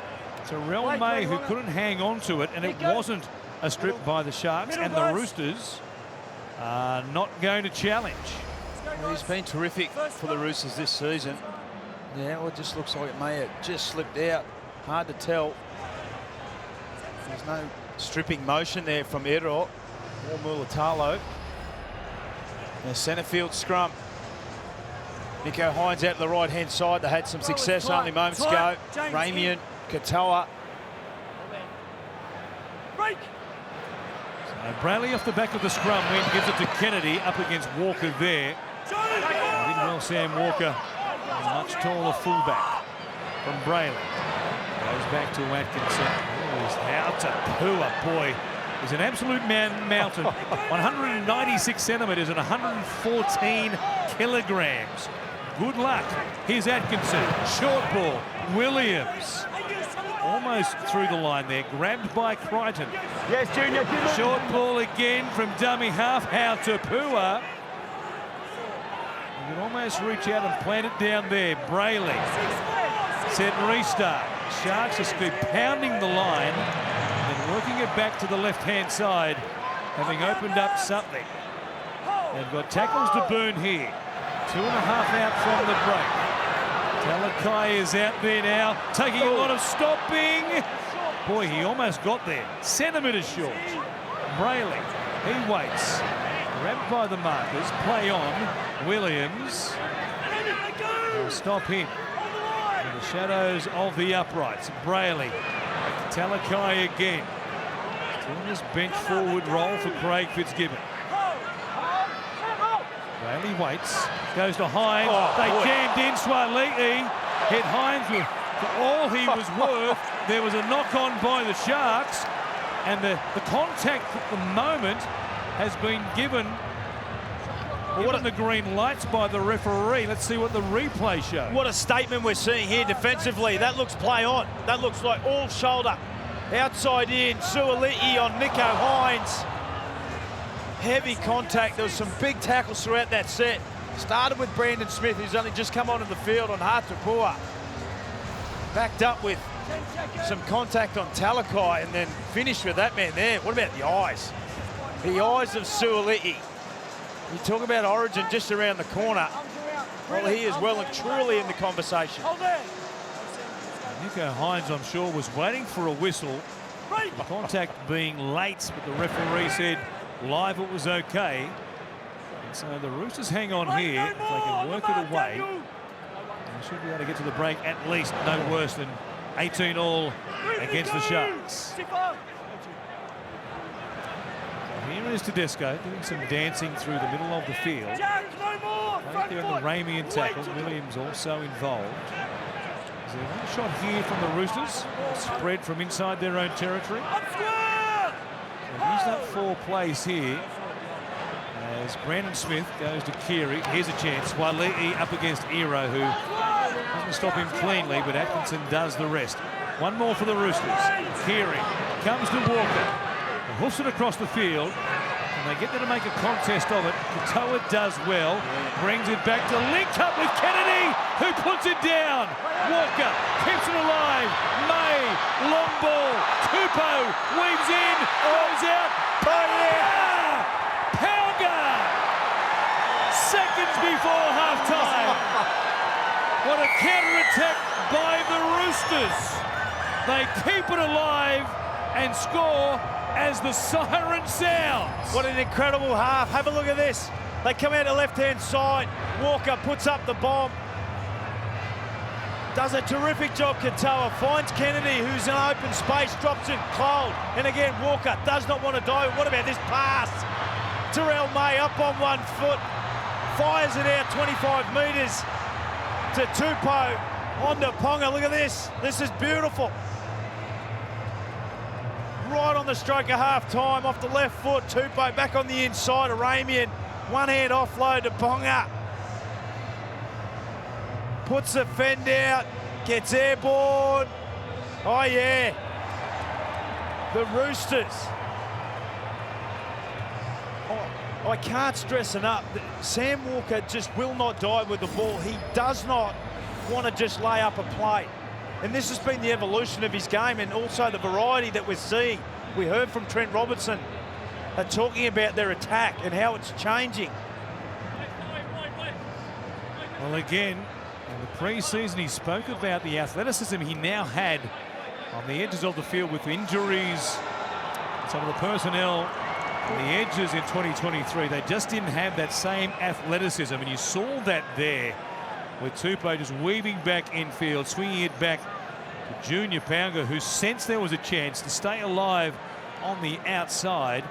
Terrell May who couldn't hang on to it, and it wasn't a strip by the Sharks, and the Roosters are not going to challenge. Well, he's been terrific for the Roosters this season. Yeah, well, it just looks like it may have just slipped out. Hard to tell. There's no stripping motion there from Ero or Mulatalo. The centre field scrum. Nico Hines out to the right-hand side. They had some success only moments ago. Ramian, Katoa. So Brayley off the back of the scrum win, gives it to Kennedy up against Walker there. Did well, Sam Walker, a much taller fullback from Brayley. Goes back to Atkinson. How to Pua, boy. He's an absolute mountain. 196 centimetres and 114 kilograms. Good luck. Here's Atkinson. Short ball. Williams. Almost through the line there. Grabbed by Crichton. Yes, Junior. Short ball again from dummy half. How to Pua. You can almost reach out and plant it down there. Brayley. Set and restart. Sharks just keep pounding the line. Working it back to the left-hand side, having opened up something. They've got tackles to burn here. 2.5 out from the break. Talakai is out there now, taking a lot of stopping. Boy, he almost got there. Centimetres short. Brayley, he waits. Grabbed by the markers, play on. Williams. They'll stop him. In the shadows of the uprights. Brayley. Talakai again. Doing this bench forward role for Craig Fitzgibbon. Brayley waits, goes to Hines. They jammed in. Swaliti hit Hines for all he was worth. There was a knock-on by the Sharks, and the contact at the moment has been given the green lights by the referee. Let's see what the replay shows. What a statement we're seeing here defensively. That looks play on. That looks like all shoulder. Outside in, Suoliti on Nico Hines. Heavy contact. There was some big tackles throughout that set. Started with Brandon Smith, who's only just come onto the field on Hatupua. Backed up with some contact on Talakai and then finished with that man there. What about the eyes? The eyes of Suoliti. You talk about Origin just around the corner. Well, he is well and truly in the conversation. Nico Hines, I'm sure, was waiting for a whistle. The contact being late, but the referee said live it was okay. And so the Roosters hang on here. If they can work it away, they should be able to get to the break at least no worse than 18-all against the Sharks. Here is Tedesco doing some dancing through the middle of the field. Right there in the Ramian tackle. Williams also involved. Is there one shot here from the Roosters? Spread from inside their own territory. They've used up 4 plays here. As Brandon Smith goes to Keary. Here's a chance. Wali'i up against Ero, who doesn't stop him cleanly, but Atkinson does the rest. One more for the Roosters. Keary comes to Walker. Hoofs it across the field. And they get there to make a contest of it. Katoa does well. Brings it back to link up with Kennedy, who puts it down. Walker keeps it alive. May, long ball. Tupou weaves in, goes out. Pauga! Seconds before half-time. What a counter-attack by the Roosters. They keep it alive and score as the siren sounds. What an incredible half. Have a look at this. They come out the left-hand side. Walker puts up the bomb. Does a terrific job, Katoa. Finds Kennedy, who's in open space, drops it cold. And again, Walker does not want to dive. What about this pass? Terrell May up on 1 foot. Fires it out 25 metres to Tupou on to Ponga. Look at this. This is beautiful. Right on the stroke of half-time, off the left foot. Tupou back on the inside. Aramian, one-hand offload to Ponga. Puts the fend out, gets airborne. Oh, yeah. The Roosters. Oh, I can't stress enough. Sam Walker just will not dive with the ball. He does not want to just lay up a play. And this has been the evolution of his game and also the variety that we're seeing. We heard from Trent Robertson talking about their attack and how it's changing. Well, again, in the pre-season, he spoke about the athleticism he now had on the edges of the field with injuries. Some of the personnel on the edges in 2023, they just didn't have that same athleticism. And you saw that there with Tupou just weaving back infield, swinging it back to Junior Pauga, who sensed there was a chance to stay alive on the outside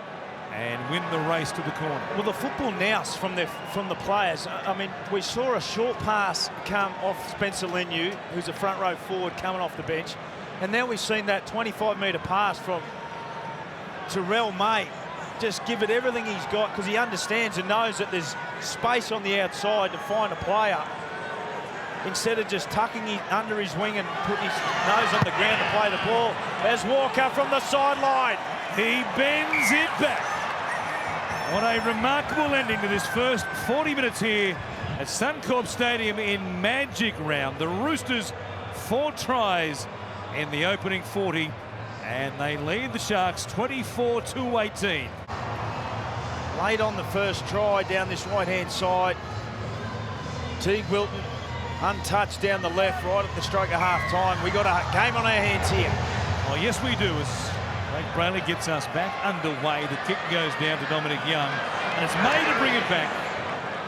and win the race to the corner. Well, the football nous from the players. I mean, we saw a short pass come off Spencer Leniu, who's a front row forward coming off the bench, and now we've seen that 25-metre pass from Terrell May. Just give it everything he's got because he understands and knows that there's space on the outside to find a player, instead of just tucking it under his wing and putting his nose on the ground to play the ball. There's Walker from the sideline. He bends it back. What a remarkable ending to this first 40 minutes here at Suncorp Stadium in Magic Round. The Roosters 4 tries in the opening 40, and they lead the Sharks 24-18. Late on the first try down this right-hand side. Teague Wilton untouched down the left, right at the stroke of half-time. We got a game on our hands here. Well, yes, we do. As Blake Brayley gets us back underway, the kick goes down to Dominic Young, and it's May to bring it back.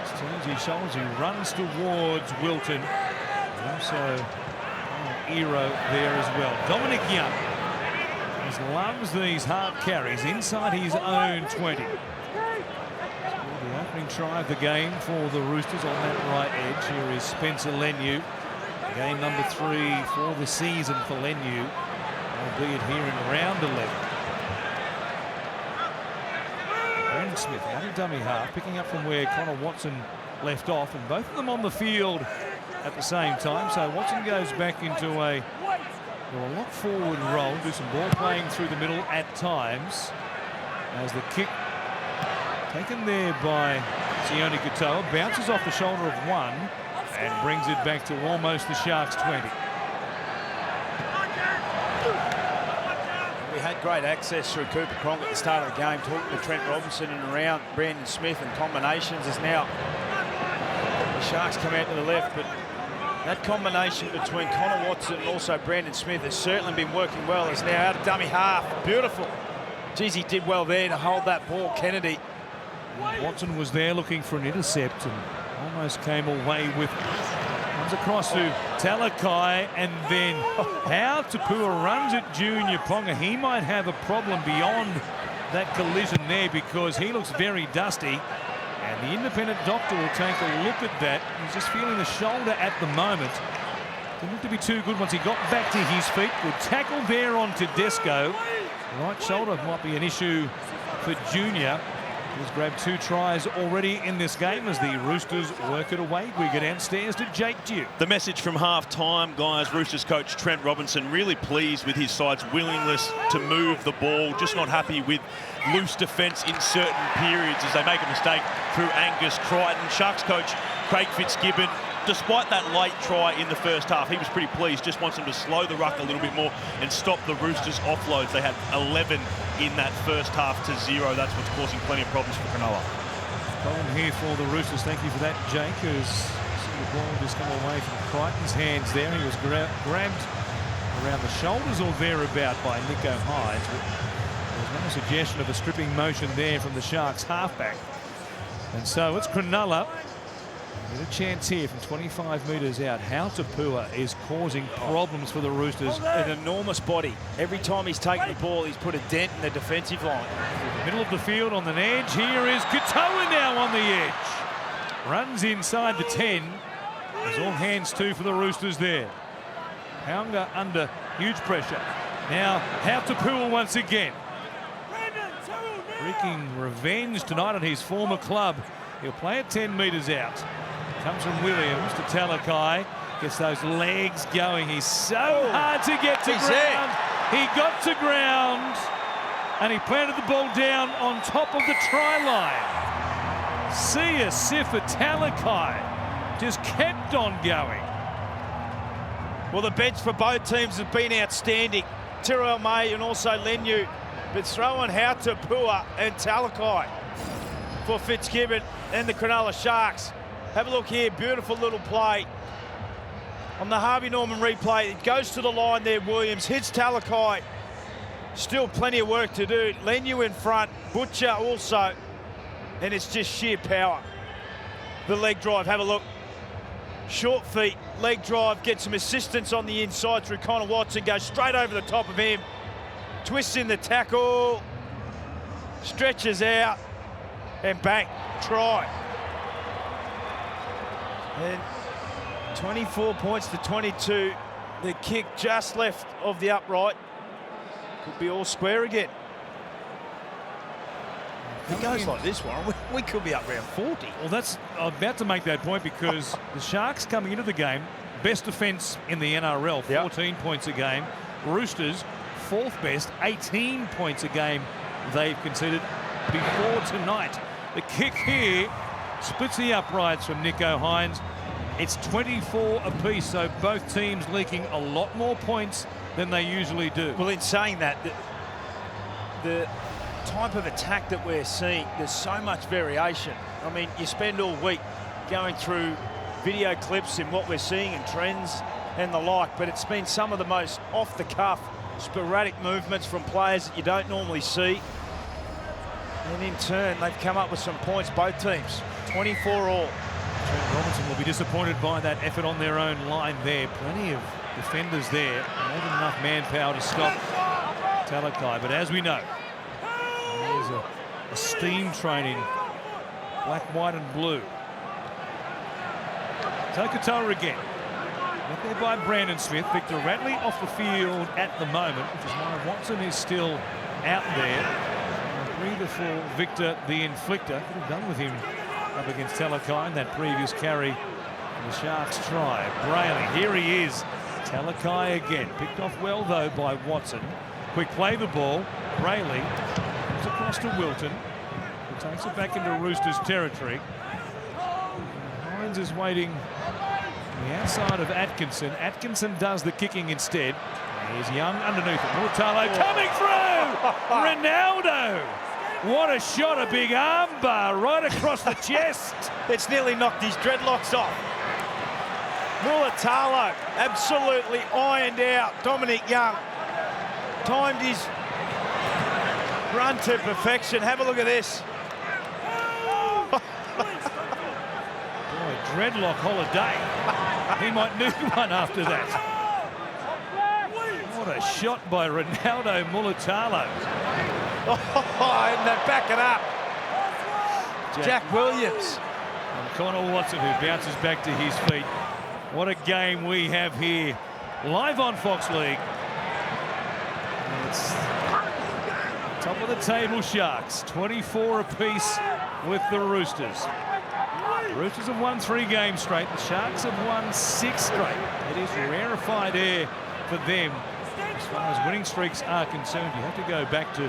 It's Tunzi Scholes who runs towards Wilton, and also Ero there as well. Dominic Young just loves these hard carries inside his own 20. The opening try of the game for the Roosters on that right edge. Here is Spencer Leniu. Game number 3 for the season for Leniu, albeit here in round 11. Brandon Smith, another dummy half, picking up from where Connor Watson left off, and both of them on the field at the same time. So Watson goes back into a Go a lot forward roll, do some ball playing through the middle at times. As the kick taken there by Sione Katoa, bounces off the shoulder of one and brings it back to almost the Sharks 20. We had great access through Cooper Cronk at the start of the game, talking to Trent Robinson and around Brandon Smith and combinations. As now the Sharks come out to the left, but that combination between Connor Watson and also Brandon Smith has certainly been working well. As now out of dummy half, beautiful. Geez, he did well there to hold that ball, Kennedy. Watson was there looking for an intercept and almost came away with it. Comes across to Talakai, and then how Tapua runs at Junior Ponga. He might have a problem beyond that collision there because he looks very dusty. And the independent doctor will take a look at that. He's just feeling the shoulder at the moment. Didn't look to be too good once he got back to his feet. Good tackle there on Tedesco. Right shoulder might be an issue for Junior. He's grabbed 2 tries already in this game as the Roosters work it away. We go downstairs to Jake Dew. The message from half-time, guys, Roosters coach Trent Robinson really pleased with his side's willingness to move the ball, just not happy with loose defence in certain periods as they make a mistake through Angus Crichton. Sharks coach Craig Fitzgibbon, despite that late try in the first half, he was pretty pleased, just wants them to slow the ruck a little bit more and stop the Roosters' offloads. They had 11 in that first half to 0. That's what's causing plenty of problems for Cronulla. Column here for the Roosters. Thank you for that, Jake, who's seen the ball just come away from Crichton's hands there. He was grabbed around the shoulders or thereabout by Nicho Hynes. But there was no suggestion of a stripping motion there from the Sharks halfback. And so it's Cronulla. Get a chance here from 25 metres out. How Tapua is causing problems for the Roosters. An enormous body. Every time he's taken the ball, he's put a dent in the defensive line. Middle of the field on the edge. Here is Katoa now on the edge. Runs inside the 10. There's all hands too for the Roosters there. Haunga under huge pressure. Now How Tapua once again. Wreaking revenge tonight on his former club. He'll play it 10 metres out. Comes from Williams to Talakai. Gets those legs going. He's so hard to get to ground. He got to ground. And he planted the ball down on top of the try line. See a sieve for Talakai. Just kept on going. Well, the bench for both teams have been outstanding. Tyrell May and also Leniu. But throwing How Tapua and Talakai for Fitzgibbon and the Cronulla Sharks. Have a look here, beautiful little play. On the Harvey Norman replay, it goes to the line there, Williams, hits Talakai. Still plenty of work to do. Leniu in front, Butcher also. And it's just sheer power. The leg drive, have a look. Short feet, leg drive, get some assistance on the inside through Connor Watson, goes straight over the top of him. Twists in the tackle, stretches out, and bang, try. And 24 points to 22. The kick just left of the upright. Could be all square again. If it goes like this one, we could be up around 40. Well, I'm about to make that point because the Sharks coming into the game, best defence in the NRL, 14 points a game. Roosters, 4th best, 18 points a game they've conceded before tonight. The kick here splits the uprights from Nicho Hynes. It's 24 apiece, so both teams leaking a lot more points than they usually do. Well, in saying that, the type of attack that we're seeing, there's so much variation. I mean, you spend all week going through video clips and what we're seeing and trends and the like, but it's been some of the most off-the-cuff, sporadic movements from players that you don't normally see. And in turn, they've come up with some points, both teams. 24 all. Trent Robinson will be disappointed by that effort on their own line there. Plenty of defenders there. More than enough manpower to stop Talakai. But as we know, there's a steam train in black, white and blue. Katoa again. Left there by Brandon Smith. Victor Radley off the field at the moment, which is why Watson is still out there. Breather for Victor, the inflictor. Could have done with him up against Talakai in that previous carry. And the Sharks try. Brayley, here he is. Talakai again. Picked off well, though, by Watson. Quick play the ball. Brayley comes across to Wilton, who takes it back into Roosters territory. Hines is waiting on the outside of Atkinson. Atkinson does the kicking instead. Here's Young underneath it. Mulatalo coming through! Ronaldo! What a shot, a big arm bar right across the chest. It's nearly knocked his dreadlocks off. Mulatalo absolutely ironed out Dominic Young. Timed his run to perfection. Have a look at this. Boy, dreadlock holiday. He might need one after that. What a shot by Ronaldo Mulatalo. Oh, and they back it up. Jack Williams. And Connor Watson, who bounces back to his feet. What a game we have here. Live on Fox League. And it's top of the table Sharks. 24 apiece with the Roosters. The Roosters have won 3 games straight. The Sharks have won 6 straight. It is rarefied air for them. As far as winning streaks are concerned, you have to go back to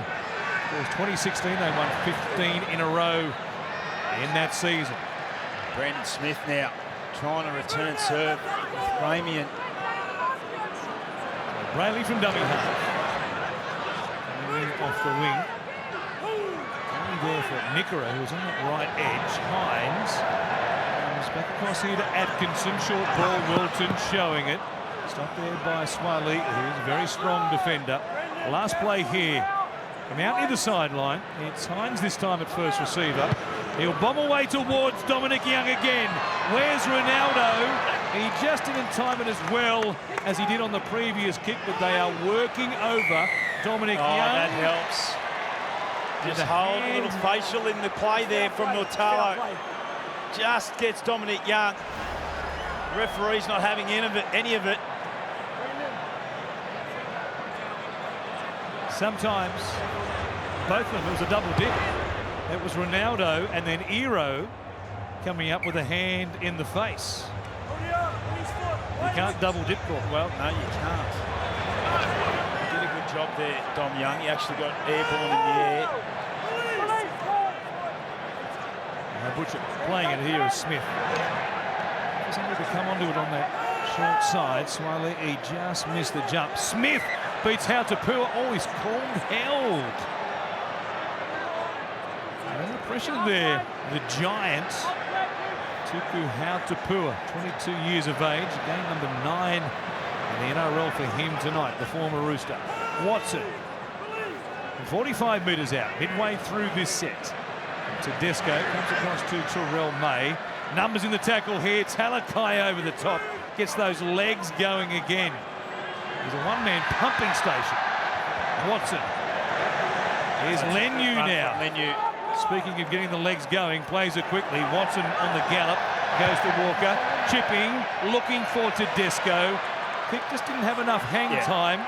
2016. They won 15 in a row in that season. Brandon Smith now trying to return serve. Ramian. Brayley from dummy half. Coming in off the wing. Coming there for Nickera, who's on that right edge. Hines comes back across here to Atkinson. Short ball, Wilton showing it. Stopped there by Swiley, who's a very strong defender. Last play here. From out near the sideline. It's Hines this time at first receiver. He'll bomb away towards Dominic Young again. Where's Ronaldo? He just didn't time it as well as he did on the previous kick, but they are working over Dominic Young. That helps. Just hold a little facial in the play there from Mulatalo. Just gets Dominic Young. Referee's not having any of it. Sometimes both of them, it was a double dip. It was Ronaldo and then Ero coming up with a hand in the face. You can't double dip, well. No, you can't. He did a good job there, Dom Young. He actually got airborne in the air. Butcher playing it here is Smith. Doesn't need to come onto it on that short side. Swiley, he just missed the jump. Smith beats Hautapua. Oh, he's called held. Under pressure there, the giant. Tuku Hautapua, 22 years of age. Game number 9 in the NRL for him tonight, the former Rooster. Watson, 45 metres out, midway through this set. Tedesco comes across to Terrell May. Numbers in the tackle here. Talakai over the top. Gets those legs going again. He's a one-man pumping station. Watson. Here's Lenu now. Lenu. Speaking of getting the legs going, plays it quickly. Watson on the gallop. Goes to Walker. Chipping. Looking for Tedesco. Pick just didn't have enough hang time.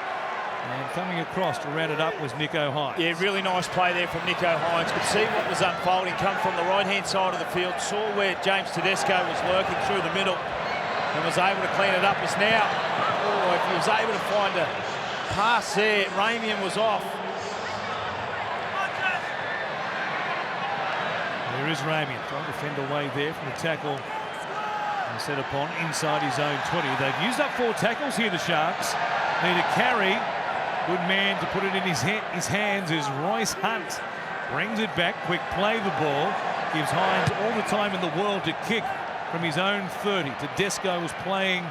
And coming across to round it up was Nicho Hines. Yeah, really nice play there from Nicho Hines. Could see what was unfolding. Come from the right-hand side of the field. Saw where James Tedesco was lurking through the middle and was able to clean it up. It's now, if he was able to find a pass there, Ramian was off. There is Ramian trying to fend away there from the tackle and set upon inside his own 20. They've used up 4 tackles here, the Sharks. Need a carry. Good man to put it in his hands is Royce Hunt. Brings it back, quick play the ball. Gives Hines all the time in the world to kick from his own 30. Tedesco was playing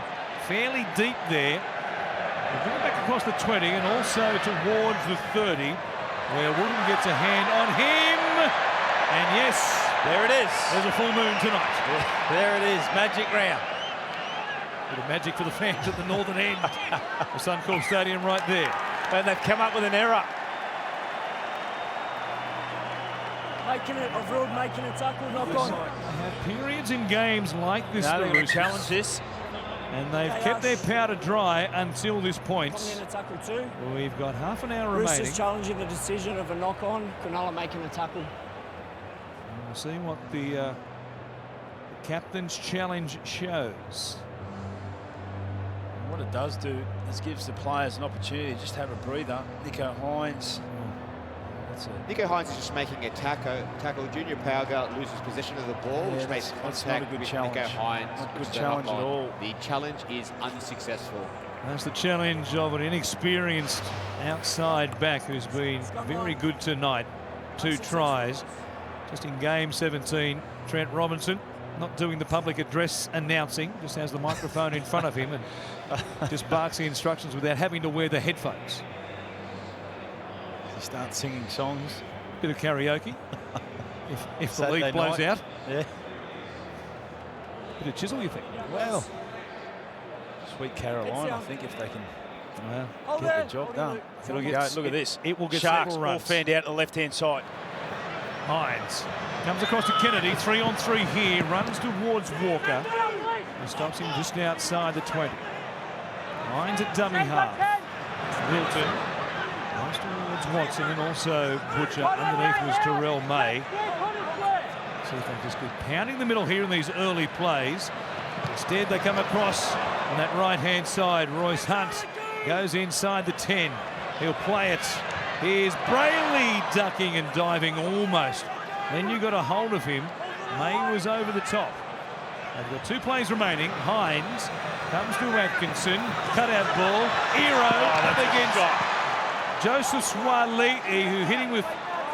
fairly deep there. We'll bring it back across the 20 and also towards the 30, where Woodham gets a hand on him. And yes, there it is. There's a full moon tonight. There it is, magic round. Bit of magic for the fans at the northern end of Suncorp Stadium right there. And they've come up with an error. Making a tackle, knock on. They have periods in games like this. No, they're going to challenge this. And they've kept their powder dry until this point. In a tackle too. We've got half an hour Roosters remaining. challenging the decision of a knock-on. Cronulla making a tackle. And we'll see what the captain's challenge shows. What What it does do is gives the players an opportunity to just have a breather. Nico Hines. Nico Hines is just making a tackle. Junior Pauga loses possession of the ball, which makes that's not a contact good with challenge. Nico Hines. Not a which good they're challenge not at on. all. The challenge is unsuccessful. That's the challenge of an inexperienced outside back who's been very good tonight. 2 tries. Just in game 17, Trent Robinson not doing the public address announcing, just has the microphone in front of him and just barks the instructions without having to wear the headphones. He starts singing songs. Bit of karaoke if the league Saturday blows night. out. Yeah. Bit of chisel, you think? Well, Sweet Caroline, I think, if they can get the job done. Look at this. It will get Sharks several all runs. fanned out to the left-hand side. Hines comes across to Kennedy, 3-on-3 here, runs towards Walker and stops him just outside the 20. Hines at dummy half. Wilton runs towards Watson and also Butcher. Underneath was Terrell May. See if they just keep pounding the middle here in these early plays. Instead they come across on that right-hand side. Royce Hunt goes inside the 10. He'll play it. Here's Brayley ducking and diving almost. Then you got a hold of him. May was over the top. They've got 2 plays remaining. Hines comes to Atkinson. Cut-out ball. Ero up against Joseph Swaliti, who hit him with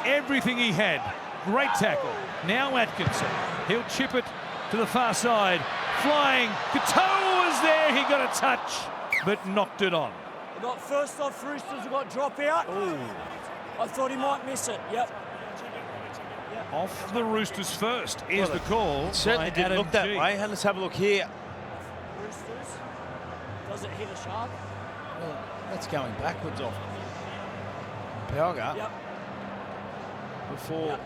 everything he had. Great tackle. Now Atkinson. He'll chip it to the far side. Flying. Katoa was there. He got a touch, but knocked it on. We got first off Roosters, we got drop out. Ooh. I thought he might miss it. Yep. Off the Roosters first is the call. It certainly by didn't Adam look that G. way. Let's have a look here. Roosters. Does it hit a shark? Well, that's going backwards off Pauga. Yep. Before. Yep.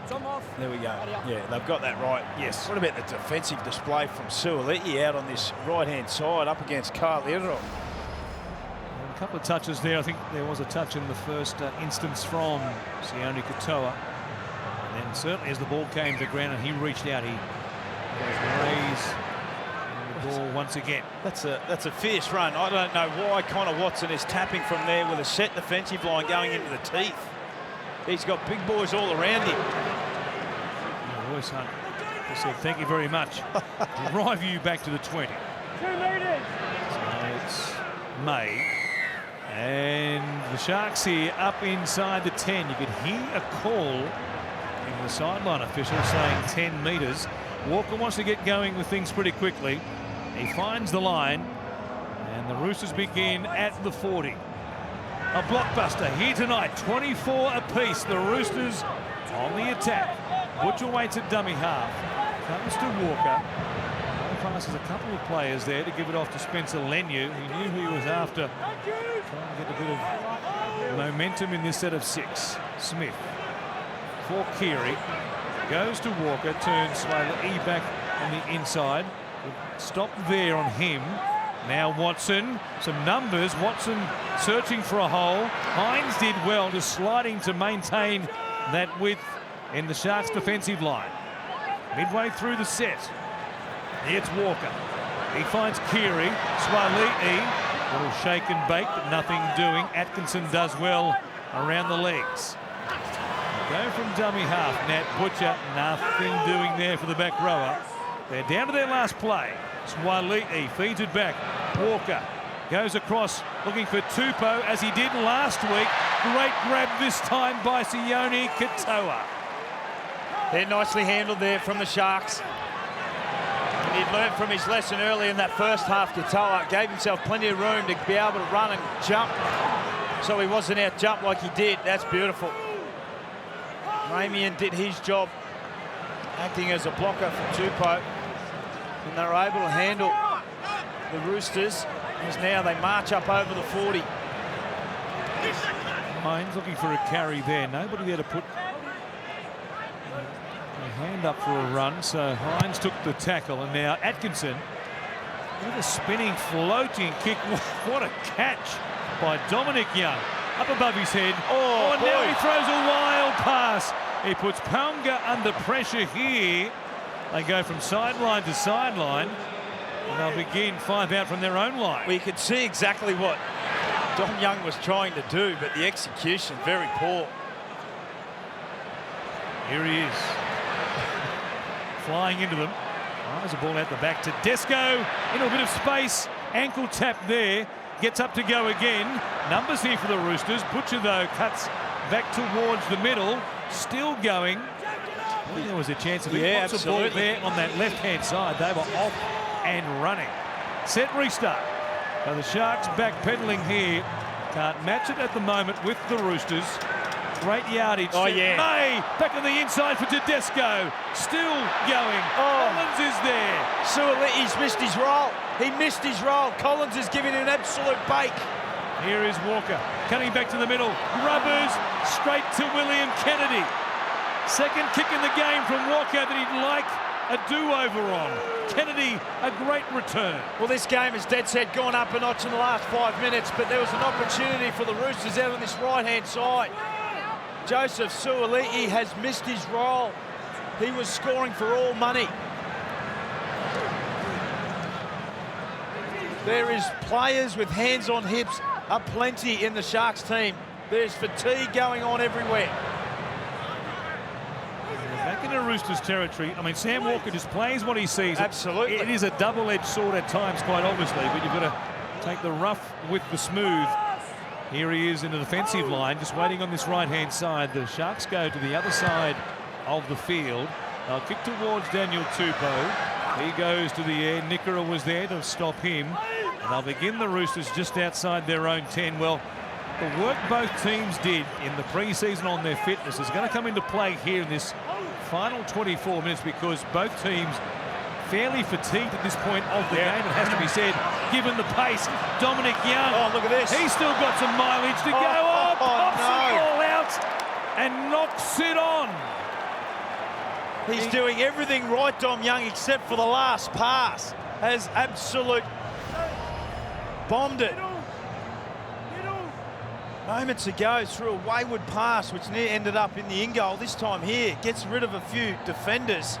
Tom off. There we go. Adios. Yeah, they've got that right. Yes. What about the defensive display from Suoliti out on this right-hand side up against Carl Iro? A couple of touches there. I think there was a touch in the first instance from Sione Katoa. And then certainly as the ball came to ground and he reached out, he raised the ball once again. That's a fierce run. I don't know why Connor Watson is tapping from there with a set defensive line going into the teeth. He's got big boys all around him. Royce Hunt just said, thank you very much. Drive you back to the 20. 2 meters. So it's May. And the Sharks here up inside the 10. You could hear a call in the sideline official saying 10 metres. Walker wants to get going with things pretty quickly. He finds the line and the Roosters begin at the 40. A blockbuster here tonight, 24 apiece. The Roosters on the attack. Butcher waits at dummy half. Comes to Walker. Passes a couple of players there to give it off to Spencer Leniu. He knew who he was after. Trying to get a bit of momentum in this set of 6. Smith for Keary. Goes to Walker, turns slowly back on the inside. Stop there on him. Now Watson, some numbers. Watson searching for a hole. Hines did well, just sliding to maintain that width in the Sharks' defensive line. Midway through the set, it's Walker. He finds Keary. Swaliti, little shake and bake, but nothing doing. Atkinson does well around the legs. Go from dummy half. Nat Butcher, nothing doing there for the back rower. They're down to their last play. Swaliti feeds it back. Walker goes across looking for Tupou as he did last week. Great grab this time by Sione Katoa. They're nicely handled there from the Sharks. And he'd learned from his lesson early in that first half. Katoa gave himself plenty of room to be able to run and jump. So he wasn't out jump like he did. That's beautiful. Ramian did his job acting as a blocker for Tupou. And they were able to handle the Roosters as now they march up over the 40. Hines looking for a carry there. Nobody there to put a hand up for a run. So Hines took the tackle and now Atkinson with a spinning, floating kick. What a catch by Dominic Young. Up above his head. Oh, and now he throws a wild pass. He puts Paunga under pressure here. They go from sideline to sideline. And they'll begin 5 out from their own line. We could see exactly what Dom Young was trying to do, but the execution very poor. Here he is. Flying into them. There's a ball out the back to Desco. Into a bit of space. Ankle tap there. Gets up to go again. Numbers here for the Roosters. Butcher, though, cuts back towards the middle. Still going. I think there was a chance of a ball there on that left-hand side. They were off and running. Set restart. So the Sharks backpedaling here. Can't match it at the moment with the Roosters. Great yardage. Oh, yeah. May back on the inside for Tedesco. Still going. Collins is there. Suoli'i's missed his roll. He missed his roll. Collins is giving an absolute bake. Here is Walker. Cutting back to the middle. Rubbers straight to William Kennedy. Second kick in the game from Walker that he'd like a do-over on. Kennedy, a great return. Well, this game has dead set gone up a notch in the last 5 minutes, but there was an opportunity for the Roosters out on this right-hand side. Joseph Suoli'i has missed his roll. He was scoring for all money. There is players with hands on hips aplenty in the Sharks team. There's fatigue going on everywhere. Back into Roosters territory. I mean, Sam Walker just plays what he sees. Absolutely. It is a double-edged sword at times, quite obviously, but you've got to take the rough with the smooth. Here he is in the defensive line, just waiting on this right-hand side. The Sharks go to the other side of the field. They'll kick towards Daniel Tupou. He goes to the air. Nickera was there to stop him. And they'll begin the Roosters just outside their own 10. Well, the work both teams did in the pre-season on their fitness is going to come into play here in this final 24 minutes because both teams fairly fatigued at this point of the game, it has to be said, given the pace. Dominic Young. Oh, look at this. He's still got some mileage to go. Pops the ball out and knocks it on. He's doing everything right, Dom Young, except for the last pass. Has absolute bombed it. Moments ago through a wayward pass, which ended up in the in goal. This time here, gets rid of a few defenders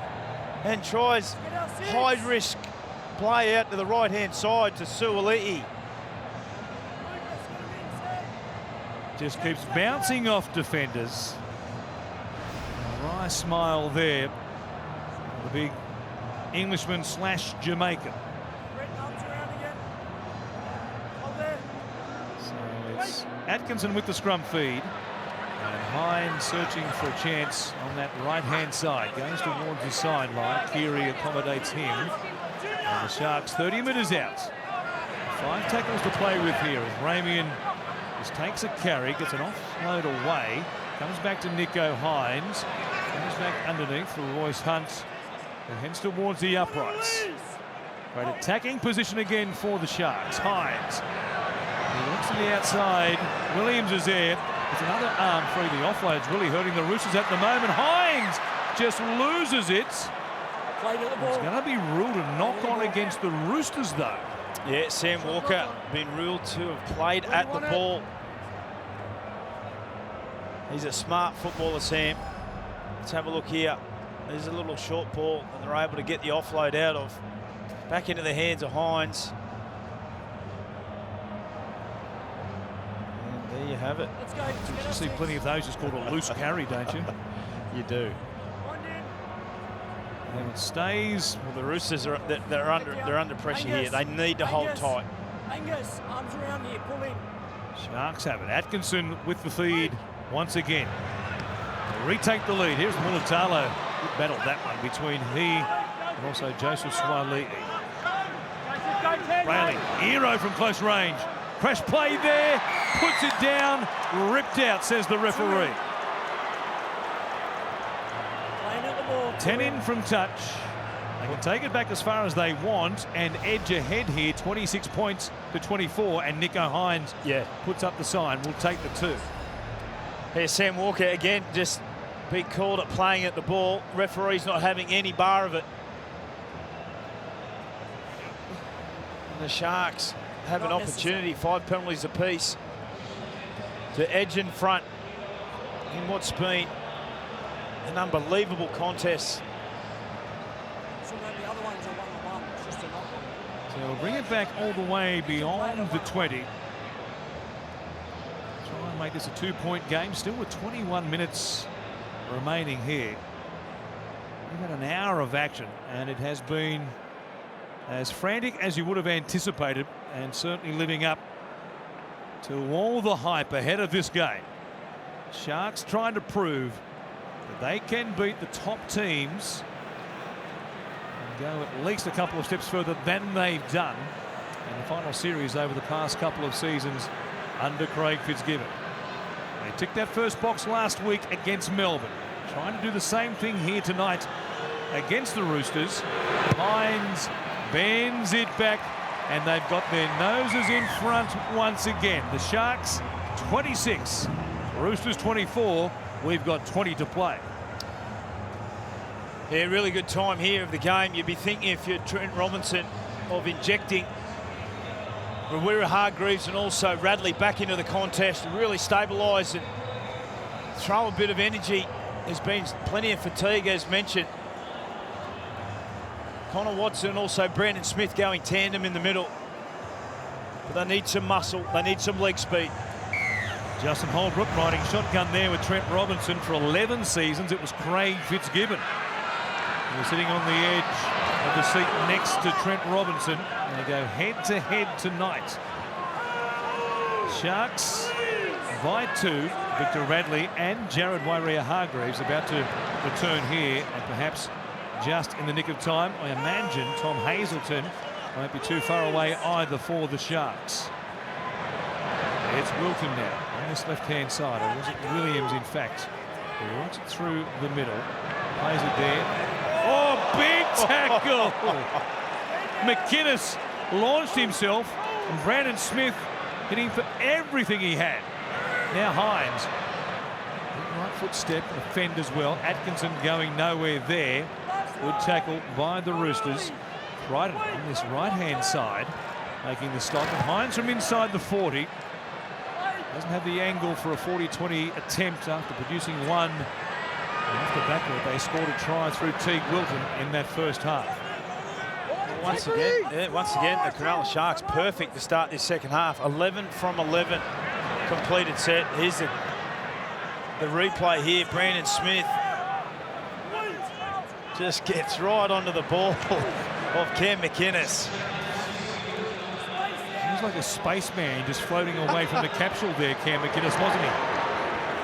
and tries high-risk play out to the right-hand side to Suoli'i. Just keeps bouncing off defenders. A wry smile there. The big Englishman / Jamaican. So it's Atkinson with the scrum feed. And Hines searching for a chance on that right-hand side. Goes towards the sideline. Keary accommodates him. And the Sharks 30 metres out. 5 tackles to play with here as Ramian just takes a carry, gets an offload away, comes back to Nicho Hines, comes back underneath for Royce Hunt, who heads towards the uprights. Great attacking position again for the Sharks. Hines. He looks to the outside. Williams is there. It's another arm free. The offload's really hurting the Roosters at the moment. Hines just loses it. It's going to be ruled a knock-on against the Roosters, though. Yeah, Sam Walker been ruled to have played at the ball. He's a smart footballer, Sam. Let's have a look here. There's a little short ball and they're able to get the offload out of. Back into the hands of Hines. And there you have it. You see plenty of those. It's called a loose carry, don't you? You do. And it stays. Well, the Roosters are they're under pressure here. They need to hold tight. Angus, arms around here, pull in. Sharks have it. Atkinson with the feed once again. They retake the lead. Here's Mulatalo. Good battle that one between he and also Joseph Suoli'i. Brayley, hero from close range. Crash play there, puts it down, ripped out, says the referee. 10 in from touch. They can take it back as far as they want and edge ahead here, 26 points to 24, and Nicho Hines puts up the sign. We'll take the 2. Here's Sam Walker again, just being called at playing at the ball. Referee's not having any bar of it. And the Sharks have an opportunity, 5 penalties apiece, to edge in front in what's been an unbelievable contest. So we'll bring it back all the way beyond the 20. Try and make this a 2-point game, still with 21 minutes remaining here. We've had an hour of action, and it has been as frantic as you would have anticipated, and certainly living up to all the hype ahead of this game. Sharks trying to prove that they can beat the top teams and go at least a couple of steps further than they've done in the final series over the past couple of seasons under Craig Fitzgibbon. They ticked that first box last week against Melbourne. Trying to do the same thing here tonight against the Roosters. Hines bends it back, and they've got their noses in front once again. The Sharks 26, Roosters 24. We've got 20 to play. Yeah, really good time here of the game. You'd be thinking, if you're Trent Robinson, of injecting Rawira-Hargreaves and also Radley back into the contest to really stabilise and throw a bit of energy. There's been plenty of fatigue, as mentioned. Connor Watson and also Brandon Smith going tandem in the middle. But they need some muscle, they need some leg speed. Justin Holbrook riding shotgun there with Trent Robinson for 11 seasons. It was Craig Fitzgibbon. He was sitting on the edge of the seat next to Trent Robinson. And they go head-to-head tonight. Sharks by 2. Victor Radley and Jared Waerea-Hargreaves about to return here, and perhaps just in the nick of time. I imagine Tom Hazelton won't be too far away either for the Sharks. It's Wilton now on this left-hand side, or was it Williams, in fact? He runs it through the middle, plays it there. Oh, big tackle! McInnes launched himself, and Brandon Smith hitting for everything he had. Now Hines, right foot step, a fend as well. Atkinson going nowhere there. Good tackle by the Roosters. Crichton on this right-hand side, making the stop. And Hines from inside the 40. Doesn't have the angle for a 40-20 attempt after producing one. And off the back of it, they scored a try through Teague Wilton in that first half. Once again, the Cronulla Sharks perfect to start this second half. 11 from 11 completed set. Here's the replay here. Brandon Smith just gets right onto the ball of Cam McInnes. He was like a spaceman just floating away from the capsule there, Cam McInnes, wasn't he?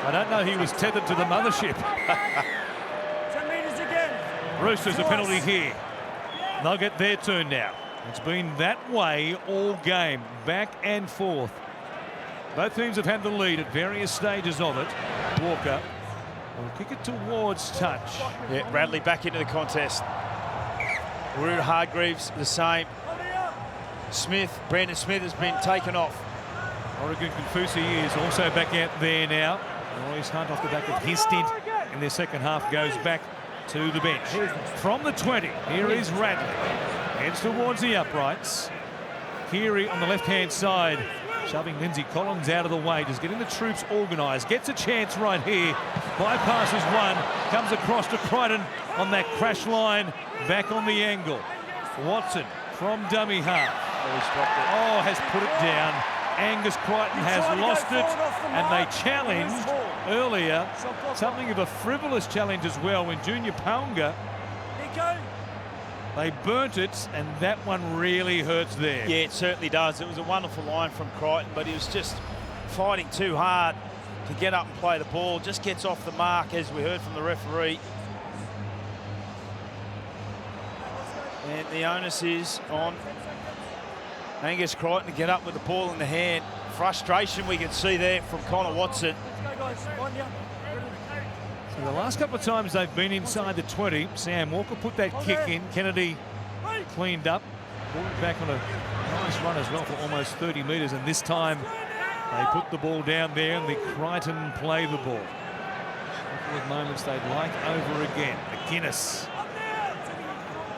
I don't know, he was tethered to the mothership. 10 metres again. Roosters a penalty here. They'll get their turn now. It's been that way all game, back and forth. Both teams have had the lead at various stages of it. Walker will kick it towards touch. Yeah, Radley back into the contest. Waerea-Hargreaves the same. Brandon Smith has been taken off. Oregon Confusi is also back out there now. Royce Hunt, off the back of his stint in their second half, goes back to the bench. From the 20, here is Radley. Heads towards the uprights. Keary on the left-hand side, shoving Lindsay Collins out of the way, just getting the troops organised. Gets a chance right here. Bypasses one, comes across to Crichton on that crash line, back on the angle. Watson from dummy half. Oh, has put it down. Angus Crichton has lost it, and they challenged earlier, something of a frivolous challenge as well, when Junior Paunga, they burnt it, and that one really hurts there. Yeah, it certainly does. It was a wonderful line from Crichton, but he was just fighting too hard to get up and play the ball. Just gets off the mark, as we heard from the referee. And the onus is on Angus Crichton to get up with the ball in the hand. Frustration we can see there from Connor Watson. So the last couple of times they've been inside the 20, Sam Walker put that kick in. Kennedy cleaned up, brought it back on a nice run as well for almost 30 metres, and this time they put the ball down there and the Crichton play the ball. A couple of moments they'd like over again. McInnes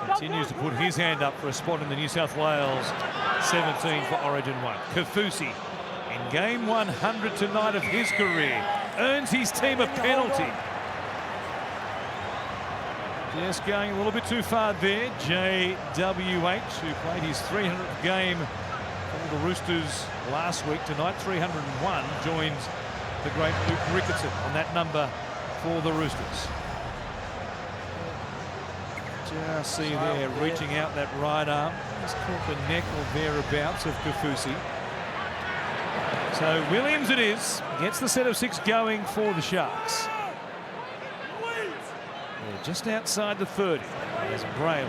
continues to put his hand up for a spot in the New South Wales 17 for Origin 1. Kafusi in game 100 tonight of his career earns his team a penalty. Yes, going a little bit too far there. JWH, who played his 300th game for the Roosters last week. Tonight, 301, joins the great Luke Ricketson on that number for the Roosters. Just see there, reaching out that right arm. Just caught the neck or thereabouts of Kaufusi. So Williams it is. Gets the set of 6 going for the Sharks. They're just outside the 30. There's Braille.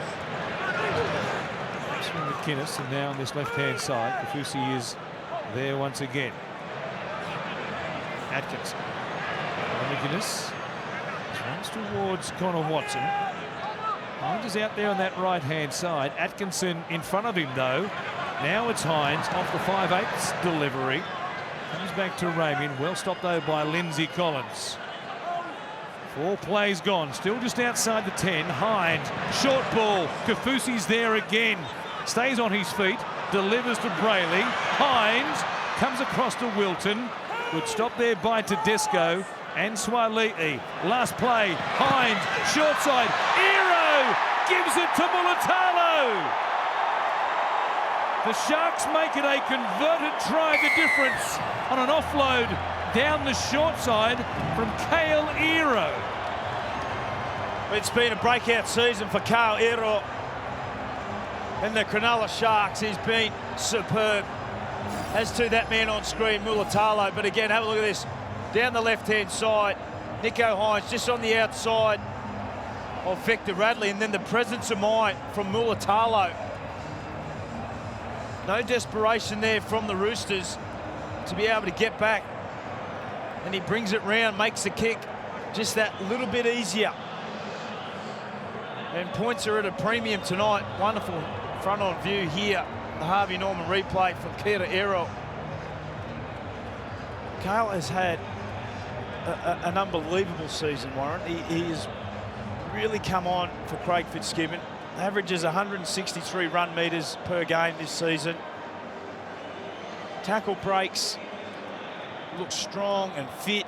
That's from McInnes, and now on this left-hand side, Kaufusi is there once again. Atkinson. McInnes runs towards Connor Watson. Hines is out there on that right-hand side. Atkinson in front of him, though. Now it's Hines off the 5/8 delivery. Comes back to Raymond. Well stopped, though, by Lindsay Collins. 4 plays gone. Still just outside the 10. Hines, short ball. Kaufusi's there again. Stays on his feet. Delivers to Brayley. Hines comes across to Wilton. Good stop there by Tedesco and Swali'i. Last play. Hines, short side. Gives it to Mulatalo. The Sharks make it a converted try, the difference on an offload down the short side from Kale Ero. It's been a breakout season for Kale Ero and the Cronulla Sharks. He's been superb, as to that man on screen, Mulatalo. But again, have a look at this. Down the left-hand side, Nicho Hines just on the outside of Victor Radley, and then the presence of mind from Mulatalo. No desperation there from the Roosters to be able to get back. And he brings it round, makes the kick just that little bit easier. And points are at a premium tonight. Wonderful front-on view here. The Harvey Norman replay from Kira Ero. Kale has had an unbelievable season, Warren. He is really come on for Craig Fitzgibbon. Averages 163 run metres per game this season. Tackle breaks, looks strong and fit,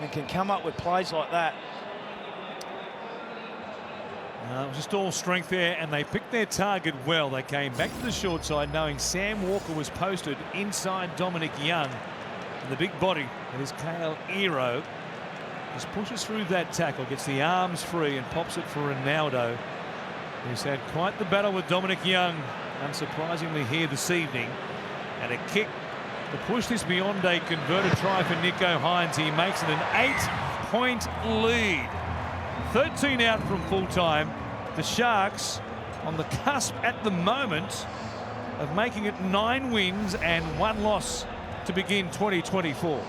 and can come up with plays like that. It was just all strength there, and they picked their target well. They came back to the short side knowing Sam Walker was posted inside Dominic Young. And the big body, that is Kale Ero, just pushes through that tackle, gets the arms free and pops it for Ronaldo, who's had quite the battle with Dominic Young, unsurprisingly here this evening. And a kick to push this beyond a converted try for Nicho Hines. He makes it an 8-point lead. 13 out from full time. The Sharks on the cusp at the moment of making it 9 wins and 1 loss to begin 2024.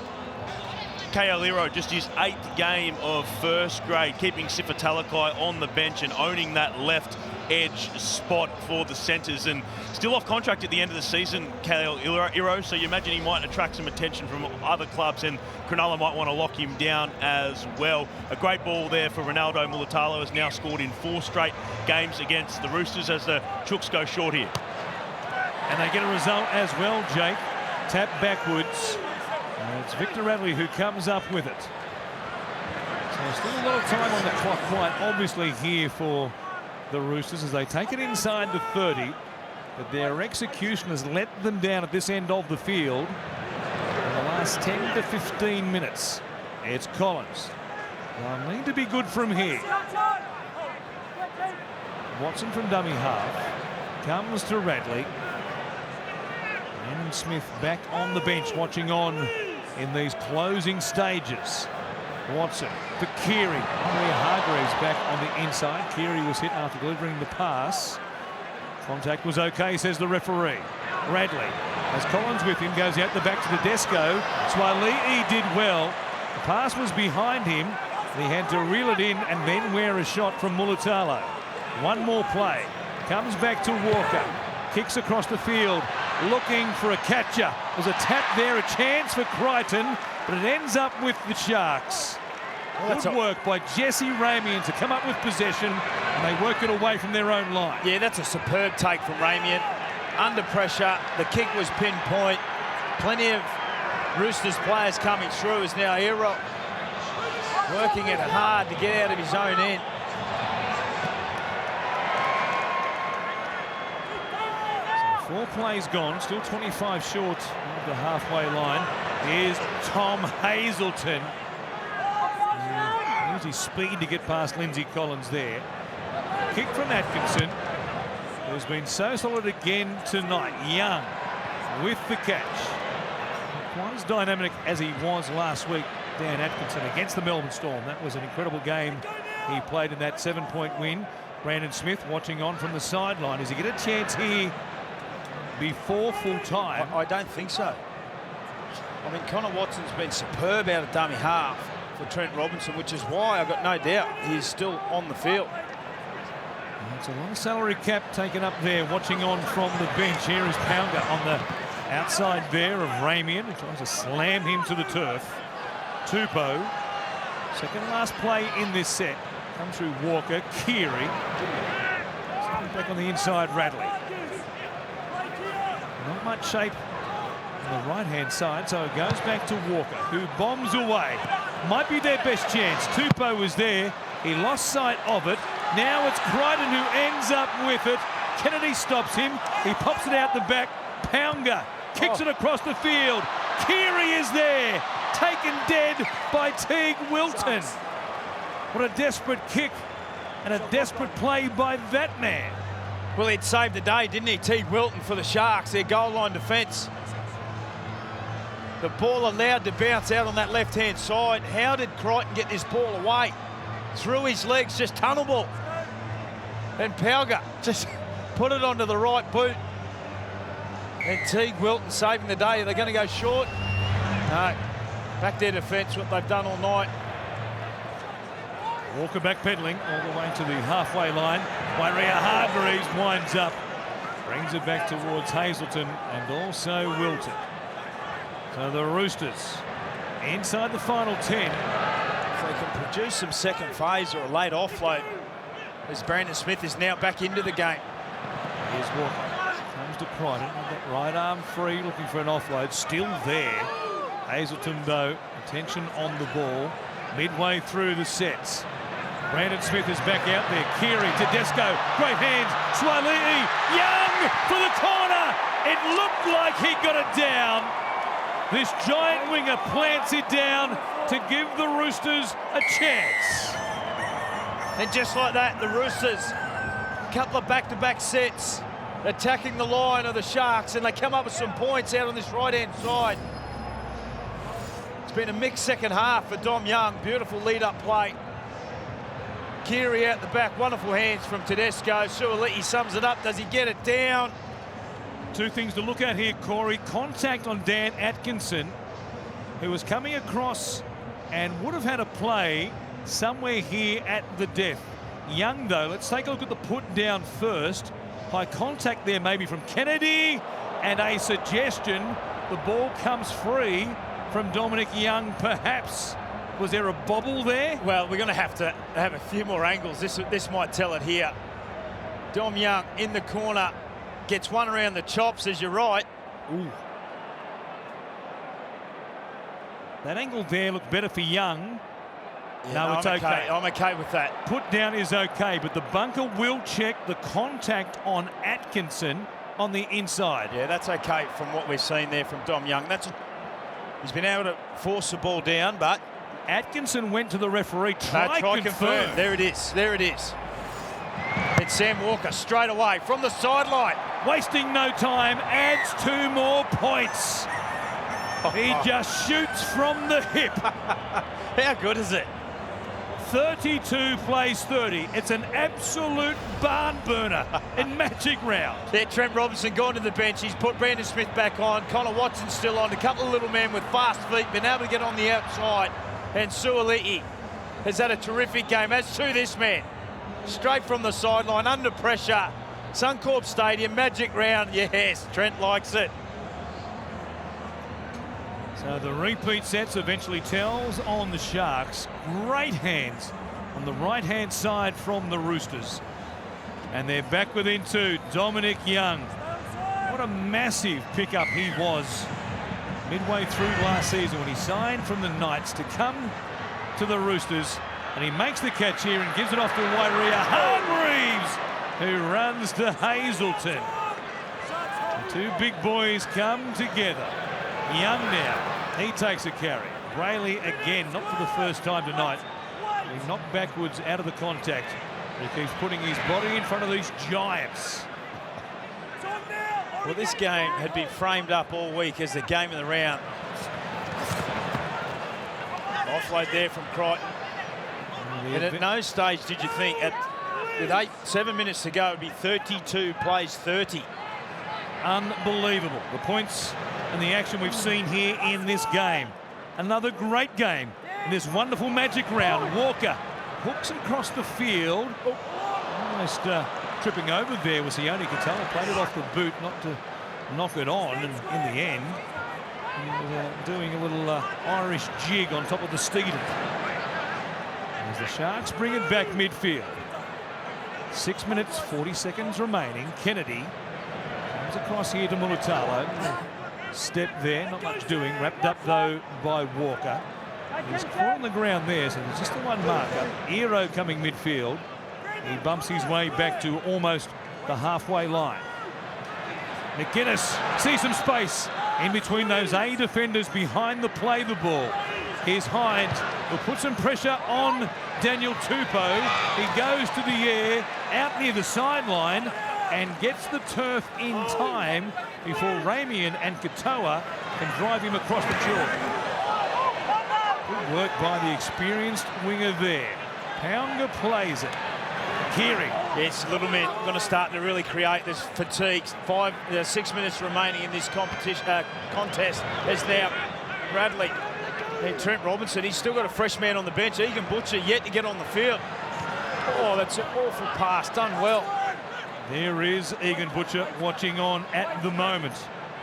Kale Ero just his 8th game of first grade, keeping Sifa Talakai on the bench and owning that left edge spot for the centres, and still off contract at the end of the season, Kale Ero, so you imagine he might attract some attention from other clubs, and Cronulla might want to lock him down as well. A great ball there for Ronaldo. Mulatalo has now scored in 4 straight games against the Roosters as the Chooks go short here. And they get a result as well, Jake. Tap backwards. And it's Victor Radley who comes up with it. So still a lot of time on the clock, quite obviously, here for the Roosters as they take it inside the 30. But their execution has let them down at this end of the field in the last 10 to 15 minutes. It's Collins. They'll need to be good from here. Watson from dummy half. Comes to Radley. And Smith back on the bench, watching on in these closing stages. Watson for Keary. Maria Hargreaves back on the inside. Keary was hit after delivering the pass. Contact was okay, says the referee. Radley, as Collins with him, goes out the back to Tedesco. Swali'i did well. The pass was behind him. He had to reel it in and then wear a shot from Mulatalo. One more play. Comes back to Walker. Kicks across the field. Looking for a catcher. There's a tap there, a chance for Crichton, but it ends up with the Sharks. Good work by Jesse Ramian to come up with possession, and they work it away from their own line. Yeah, that's a superb take from Ramian. Under pressure, the kick was pinpoint. Plenty of Roosters players coming through as now Ero working it hard to get out of his own end. 4 plays gone, still 25 short of the halfway line. Here's Tom Hazelton. Used his speed to get past Lindsay Collins there. Kick from Atkinson, who's been so solid again tonight. Young with the catch. Quite as dynamic as he was last week, Dan Atkinson, against the Melbourne Storm. That was an incredible game he played in that 7-point win. Brandon Smith watching on from the sideline. Does he get a chance here before full time? I don't think so. I mean, Connor Watson's been superb out of dummy half for Trent Robinson, which is why I've got no doubt he's still on the field. It's a long salary cap taken up there. Watching on from the bench, here is Pounder on the outside there of Ramian, who tries to slam him to the turf. Tupou, second last play in this set. Comes through Walker, Keary. Back on the inside, Radley. Not much shape on the right-hand side, so it goes back to Walker, who bombs away. Might be their best chance. Tupou was there. He lost sight of it. Now it's Crichton who ends up with it. Kennedy stops him. He pops it out the back. Pounder kicks it across the field. Keary is there, taken dead by Teague Wilton. What a desperate kick and a desperate play by that man. Well, he'd saved the day, didn't he? Teague Wilton for the Sharks, their goal line defence. The ball allowed to bounce out on that left-hand side. How did Crichton get this ball away? Through his legs, just tunnel ball. And Pauga just put it onto the right boot. And Teague Wilton saving the day. Are they going to go short? No. Back their defence, what they've done all night. Walker backpedaling all the way to the halfway line. Wairea Hargreaves winds up. Brings it back towards Hazelton and also Wilton. So the Roosters inside the final 10. If they can produce some second phase or a late offload, as Brandon Smith is now back into the game. Here's Walker. Comes to Crichton with that right arm free, looking for an offload. Still there. Hazelton, though, attention on the ball. Midway through the sets. Brandon Smith is back out there. Keary, Tedesco, great hands. Swaliti, Young for the corner. It looked like he got it down. This giant winger plants it down to give the Roosters a chance. And just like that, the Roosters, a couple of back-to-back sets, attacking the line of the Sharks, and they come up with some points out on this right-hand side. It's been a mixed second half for Dom Young. Beautiful lead-up play. Keary out the back, wonderful hands from Tedesco. Suoliti sums it up. Does he get it down? Two things to look at here, Corey. Contact on Dan Atkinson, who was coming across and would have had a play somewhere here at the death. Young, though, let's take a look at the put down first. High contact there maybe from Kennedy, and a suggestion the ball comes free from Dominic Young, perhaps. Was there a bobble there? Well, we're going to have a few more angles. This might tell it here. Dom Young in the corner, gets one around the chops, as you're right. Ooh. That angle there looked better for Young. Yeah, no, it's okay. I'm okay with that. Put down is okay, but the bunker will check the contact on Atkinson on the inside. Yeah, that's okay from what we've seen there from Dom Young. He's been able to force the ball down, but Atkinson went to the referee. Try confirm. There it is. There it is. It's Sam Walker straight away from the sideline. Wasting no time, adds 2 more points. He just shoots from the hip. How good is it? 32 plays 30. It's an absolute barn burner in Magic Round. There, Trent Robinson gone to the bench. He's put Brandon Smith back on. Connor Watson still on. A couple of little men with fast feet, been able to get on the outside. And Suoliti has had a terrific game, as to this man. Straight from the sideline, under pressure. Suncorp Stadium, Magic Round. Yes, Trent likes it. So the repeat sets eventually tells on the Sharks. Great hands on the right-hand side from the Roosters. And they're back within 2. Dominic Young. What a massive pickup he was midway through last season when he signed from the Knights to come to the Roosters. And he makes the catch here and gives it off to Wairea Hargreaves, who runs to Hazelton. Two big boys come together. Young now, he takes a carry. Brayley again, not for the first time tonight. He knocked backwards out of the contact. He keeps putting his body in front of these giants. Well, this game had been framed up all week as the game of the round. Offload there from Crichton. And at no stage did you think, with 7 minutes to go, it would be 32 plays 30. Unbelievable. The points and the action we've seen here in this game. Another great game in this wonderful Magic round. Walker hooks across the field. Almost tripping over there was Sione Katoa. Played it off the boot, not to knock it on. And in the end, he was doing a little Irish jig on top of the Steedham. As the Sharks bring it back midfield. 6 minutes, 40 seconds remaining. Kennedy comes across here to Mulitalo. Step there, not much doing. Wrapped up, though, by Walker. He's caught on the ground there, so there's just the one marker. Ero coming midfield. He bumps his way back to almost the halfway line. McGuinness sees some space in between those A defenders behind the play the ball. Here's Hines, will put some pressure on Daniel Tupou. He goes to the air, out near the sideline, and gets the turf in time before Ramian and Katoa can drive him across the chalk. Good work by the experienced winger there. Pounger plays it. Keary. Yes, Little Men going to start to really create this fatigue. 6 minutes remaining in this contest. There's now Bradley and Trent Robinson. He's still got a fresh man on the bench. Egan Butcher yet to get on the field. Oh, that's an awful pass, done well. There is Egan Butcher watching on at the moment.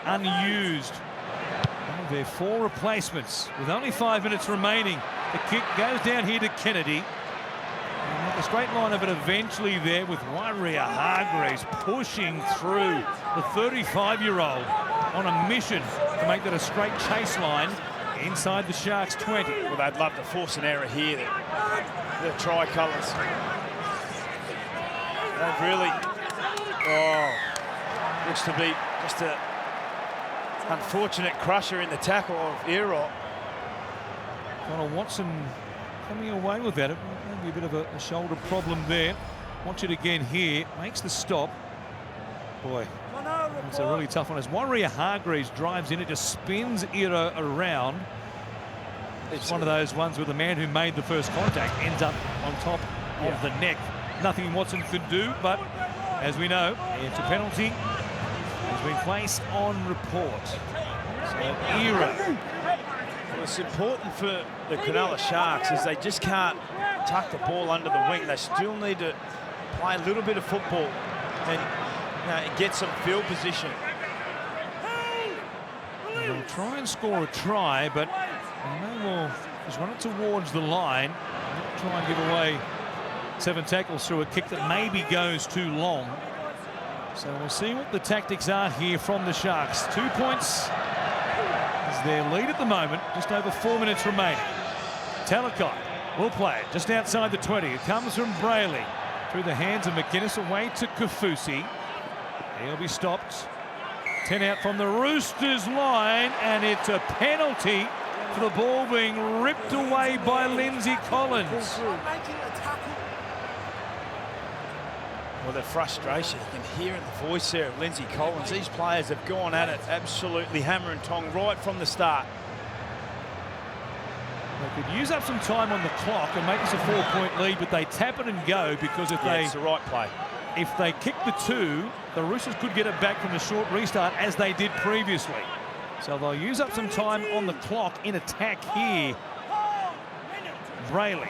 Unused. One of their 4 replacements with only 5 minutes remaining. The kick goes down here to Kennedy. And a straight line of it eventually there with Waria Hargreaves pushing through the 35-year-old on a mission to make that a straight chase line inside the Sharks 20. Well, they'd love to force an error here. The tricolours. They've really... Oh, looks to be just a unfortunate crusher in the tackle of Ero. Connor Watson coming away with that. Maybe a bit of a shoulder problem there. Watch it again here. Makes the stop. Boy, it's a really tough one. As Waria Hargreaves drives in, it just spins Ero around. It's one of those ones where the man who made the first contact ends up on top of the neck. Nothing Watson could do, but as we know, it's a penalty. Has been placed on report. So Ero. Well, it's important for the Cronulla Sharks is they just can't tuck the ball under the wing. They still need to play a little bit of football and get some field position. They'll try and score a try, but they will just run it towards the line. Not try and give away 7 tackles through a kick that maybe goes too long. So we'll see what the tactics are here from the Sharks. 2 points is their lead at the moment. Just over 4 minutes remaining. Talakai will play it just outside the 20. It comes from Brayley through the hands of McGuinness away to Kafusi. He'll be stopped. 10 out from the Roosters line, and it's a penalty for the ball being ripped away by Lindsay Collins. Well, the frustration you can hear in the voice there of Lindsay Collins. These players have gone at it absolutely hammer and tong right from the start. They could use up some time on the clock and make this a 4-point lead, but they tap it and go because if it's the right play. If they kick the 2, the Roosters could get it back from the short restart as they did previously. So they'll use up some time on the clock in attack here. Brayley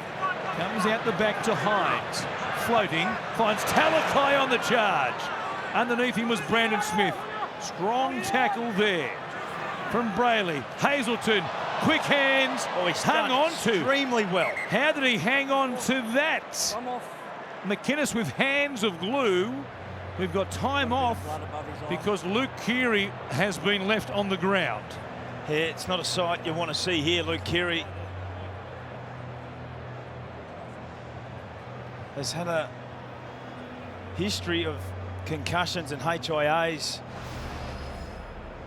comes out the back to Hines. Floating, finds Talakai on the charge. Underneath him was Brandon Smith. Strong tackle there from Brayley. Hazelton, quick hands, he's hung on to. Extremely well. How did he hang on to that? McInnes with hands of glue. We've got time off because Luke Keary has been left on the ground. Yeah, it's not a sight you want to see here. Luke Keary has had a history of concussions and HIAs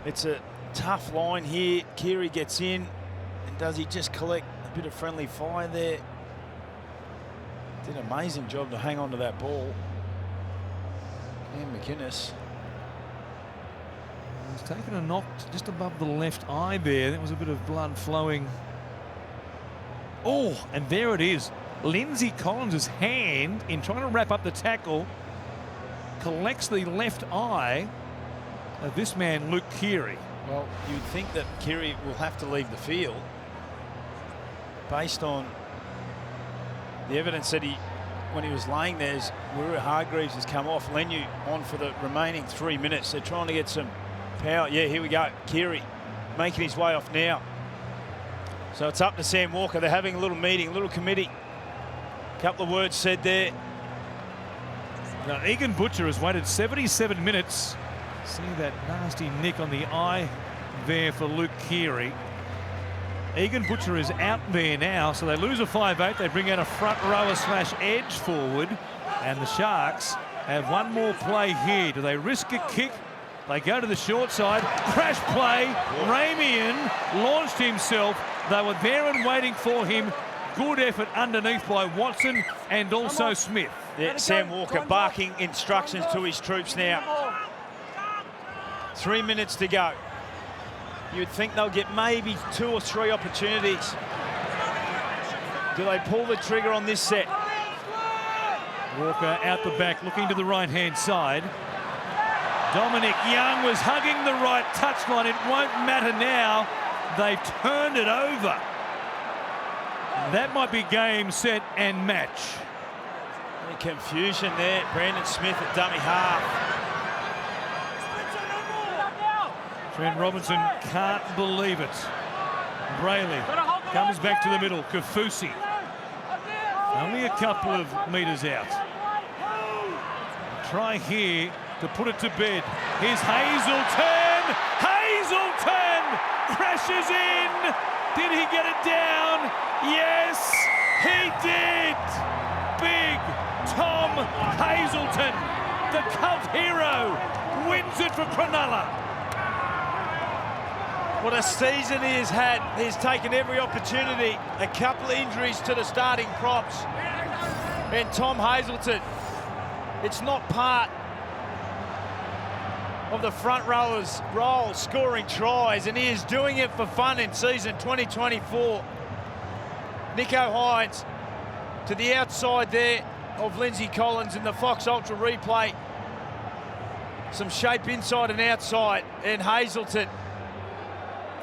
It's a tough line here. Keary gets in, and does he just collect a bit of friendly fire there? Did an amazing job to hang on to that ball. And McInnes. He's taken a knock just above the left eye there. There was a bit of blood flowing. Oh, and there it is. Lindsay Collins' hand in trying to wrap up the tackle collects the left eye of this man, Luke Keary. Well, you'd think that Keary will have to leave the field based on the evidence that when he was laying there, Wira Hargreaves has come off. Lenu on for the remaining 3 minutes. They're trying to get some power. Yeah, here we go. Keary making his way off now. So it's up to Sam Walker. They're having a little meeting, a little committee. A couple of words said there. Now, Egan Butcher has waited 77 minutes. See that nasty nick on the eye there for Luke Keary. Egan Butcher is out there now, so they lose a 5-8. They bring out a front rower / edge forward, and the Sharks have one more play here. Do they risk a kick? They go to the short side. Crash play. Ramian launched himself. They were there and waiting for him. Good effort underneath by Watson and also Smith. Yeah, Sam Walker barking instructions to his troops now. 3 minutes to go. You'd think they'll get maybe 2 or 3 opportunities. Do they pull the trigger on this set? Walker out the back, looking to the right-hand side. Dominic Young was hugging the right touchline. It won't matter now. They've turned it over. That might be game, set, and match. Any confusion there. Brandon Smith at dummy half. Trent Robinson can't believe it. Brayley comes back to the middle. Kafusi only a couple of metres out. Try here to put it to bed. Here's Hazelton. Hazelton crashes in. Did he get it down? Yes, he did. Big Tom Hazelton, the cult hero, wins it for Cronulla. What a season he has had. He's taken every opportunity. A couple of injuries to the starting props. And Tom Hazelton, it's not part of the front rowers' role, scoring tries, and he is doing it for fun in season 2024. Nicho Hynes to the outside there of Lindsay Collins in the Fox Ultra replay. Some shape inside and outside, and Hazelton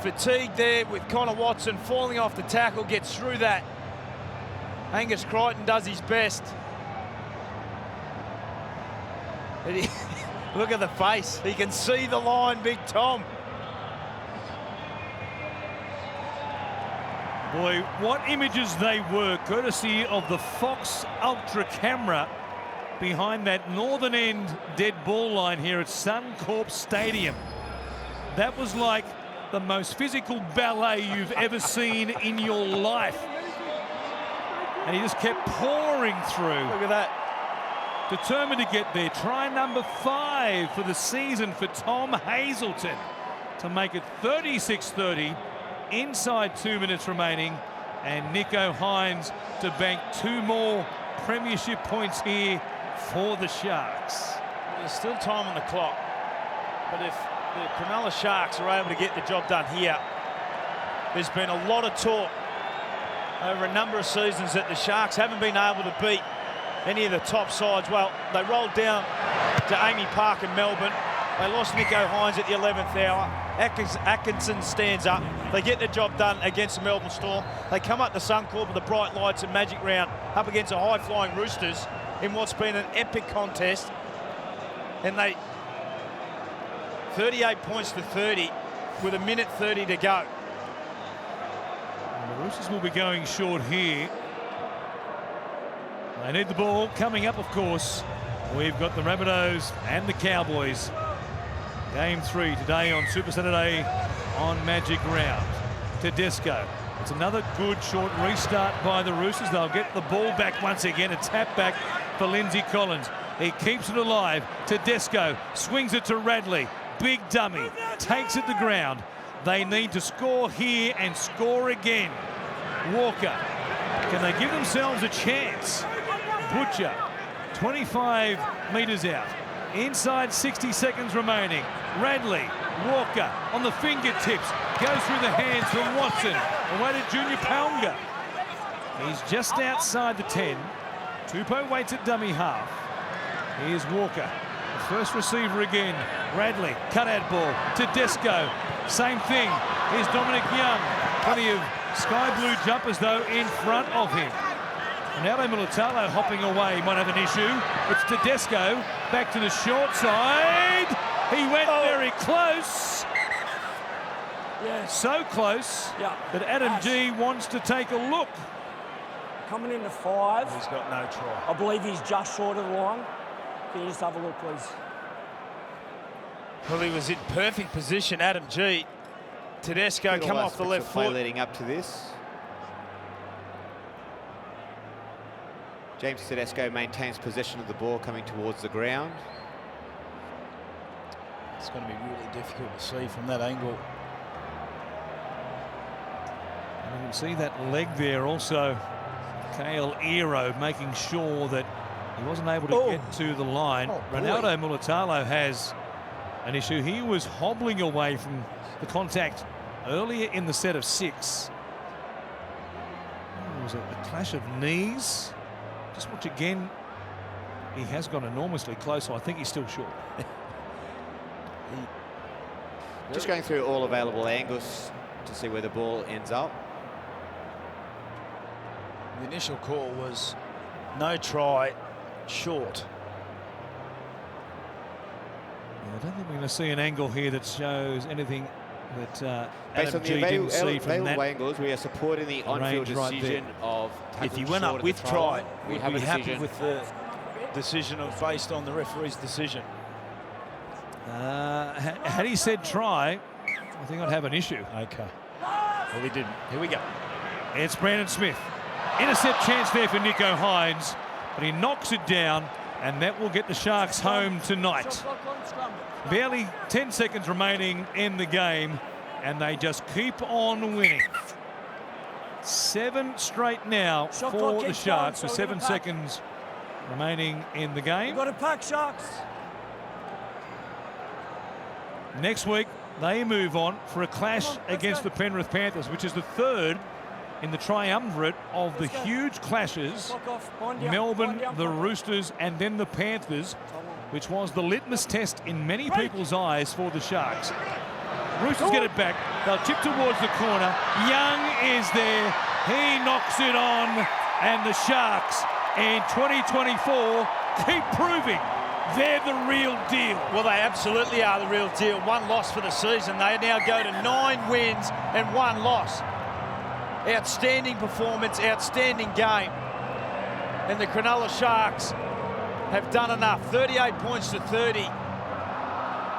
fatigued there with Connor Watson falling off the tackle, gets through that. Angus Crichton does his best. Look at the face. He can see the line, Big Tom. Boy, what images they were, courtesy of the Fox Ultra camera behind that northern end dead ball line here at Suncorp Stadium. That was like the most physical ballet you've ever seen in your life. And he just kept pouring through. Look at that. Determined to get there. Try number 5 for the season for Tom Hazelton to make it 36-30 inside 2 minutes remaining. And Nicho Hynes to bank 2 more premiership points here for the Sharks. There's still time on the clock. But if the Cronulla Sharks are able to get the job done here, there's been a lot of talk over a number of seasons that the Sharks haven't been able to beat any of the top sides. Well, they rolled down to Amy Park in Melbourne. They lost Nicho Hynes at the 11th hour. Atkinson stands up. They get the job done against the Melbourne Storm. They come up to Suncorp with the bright lights and Magic Round up against a high-flying Roosters in what's been an epic contest. And they 38 points to 30 with 1:30 to go. And the Roosters will be going short here. They need the ball coming up, of course. We've got the Rabbitohs and the Cowboys. Game 3 today on Super Saturday on Magic Round. Tedesco. It's another good short restart by the Roosters. They'll get the ball back once again. A tap back for Lindsay Collins. He keeps it alive. Tedesco swings it to Radley. big dummy, takes it to ground. They need to score here and score again. Walker, can they give themselves a chance? Butcher, 25 metres out. Inside 60 seconds remaining. Radley, Walker on the fingertips, goes through the hands from Watson. Away to Junior Paunga. He's just outside the 10. Tupou waits at dummy half. Here's Walker. The first receiver again. Radley, cut-out ball. Tedesco, same thing. Here's Dominic Young. Plenty of sky blue jumpers, though, in front of him. Ronaldo Mulitalo hopping away might have an issue. It's Tedesco, back to the short side. He went very close. Yeah. So close that Adam G wants to take a look. Coming into 5. He's got no try. I believe he's just short of the line. Can you just have a look, please? Well, he was in perfect position, Adam G. Tedesco come off the left foot. Leading up to this. James Tedesco maintains possession of the ball coming towards the ground. It's going to be really difficult to see from that angle. And you can see that leg there also. Kale Ero making sure that he wasn't able to get to the line. Ronaldo Mulitalo has an issue. He was hobbling away from the contact earlier in the set of 6. It was a clash of knees. Just watch again. He has gone enormously close, so I think he's still short. Just going through all available angles to see where the ball ends up. The initial call was no try, short. I don't think we're going to see an angle here that shows anything that Based Adam on G the didn't see from available that angles, we are supporting the on-field range right decision of If he tackling went short up of with the try, line. we'd be happy with the decision of based on the referee's decision. had he said try, I think I'd have an issue. Okay. Well, he didn't. Here we go. It's Brandon Smith. Intercept chance there for Nicho Hines, but he knocks it down, and that will get the Sharks home tonight. Barely 10 seconds remaining in the game, and they just keep on winning. 7 straight now for the Sharks with 7 seconds remaining in the game. Got a pack, Sharks. Next week, they move on for a clash against the Penrith Panthers, which is the 3rd in the triumvirate of the huge clashes. Melbourne, the Roosters, and then the Panthers, which was the litmus test in many people's eyes for the Sharks. Roosters get it back. They'll chip towards the corner. Young is there. He knocks it on. And the Sharks in 2024 keep proving they're the real deal. Well, they absolutely are the real deal. 1 loss for the season. They now go to 9 wins and 1 loss. Outstanding performance, outstanding game. And the Cronulla Sharks have done enough. 38 points to 30.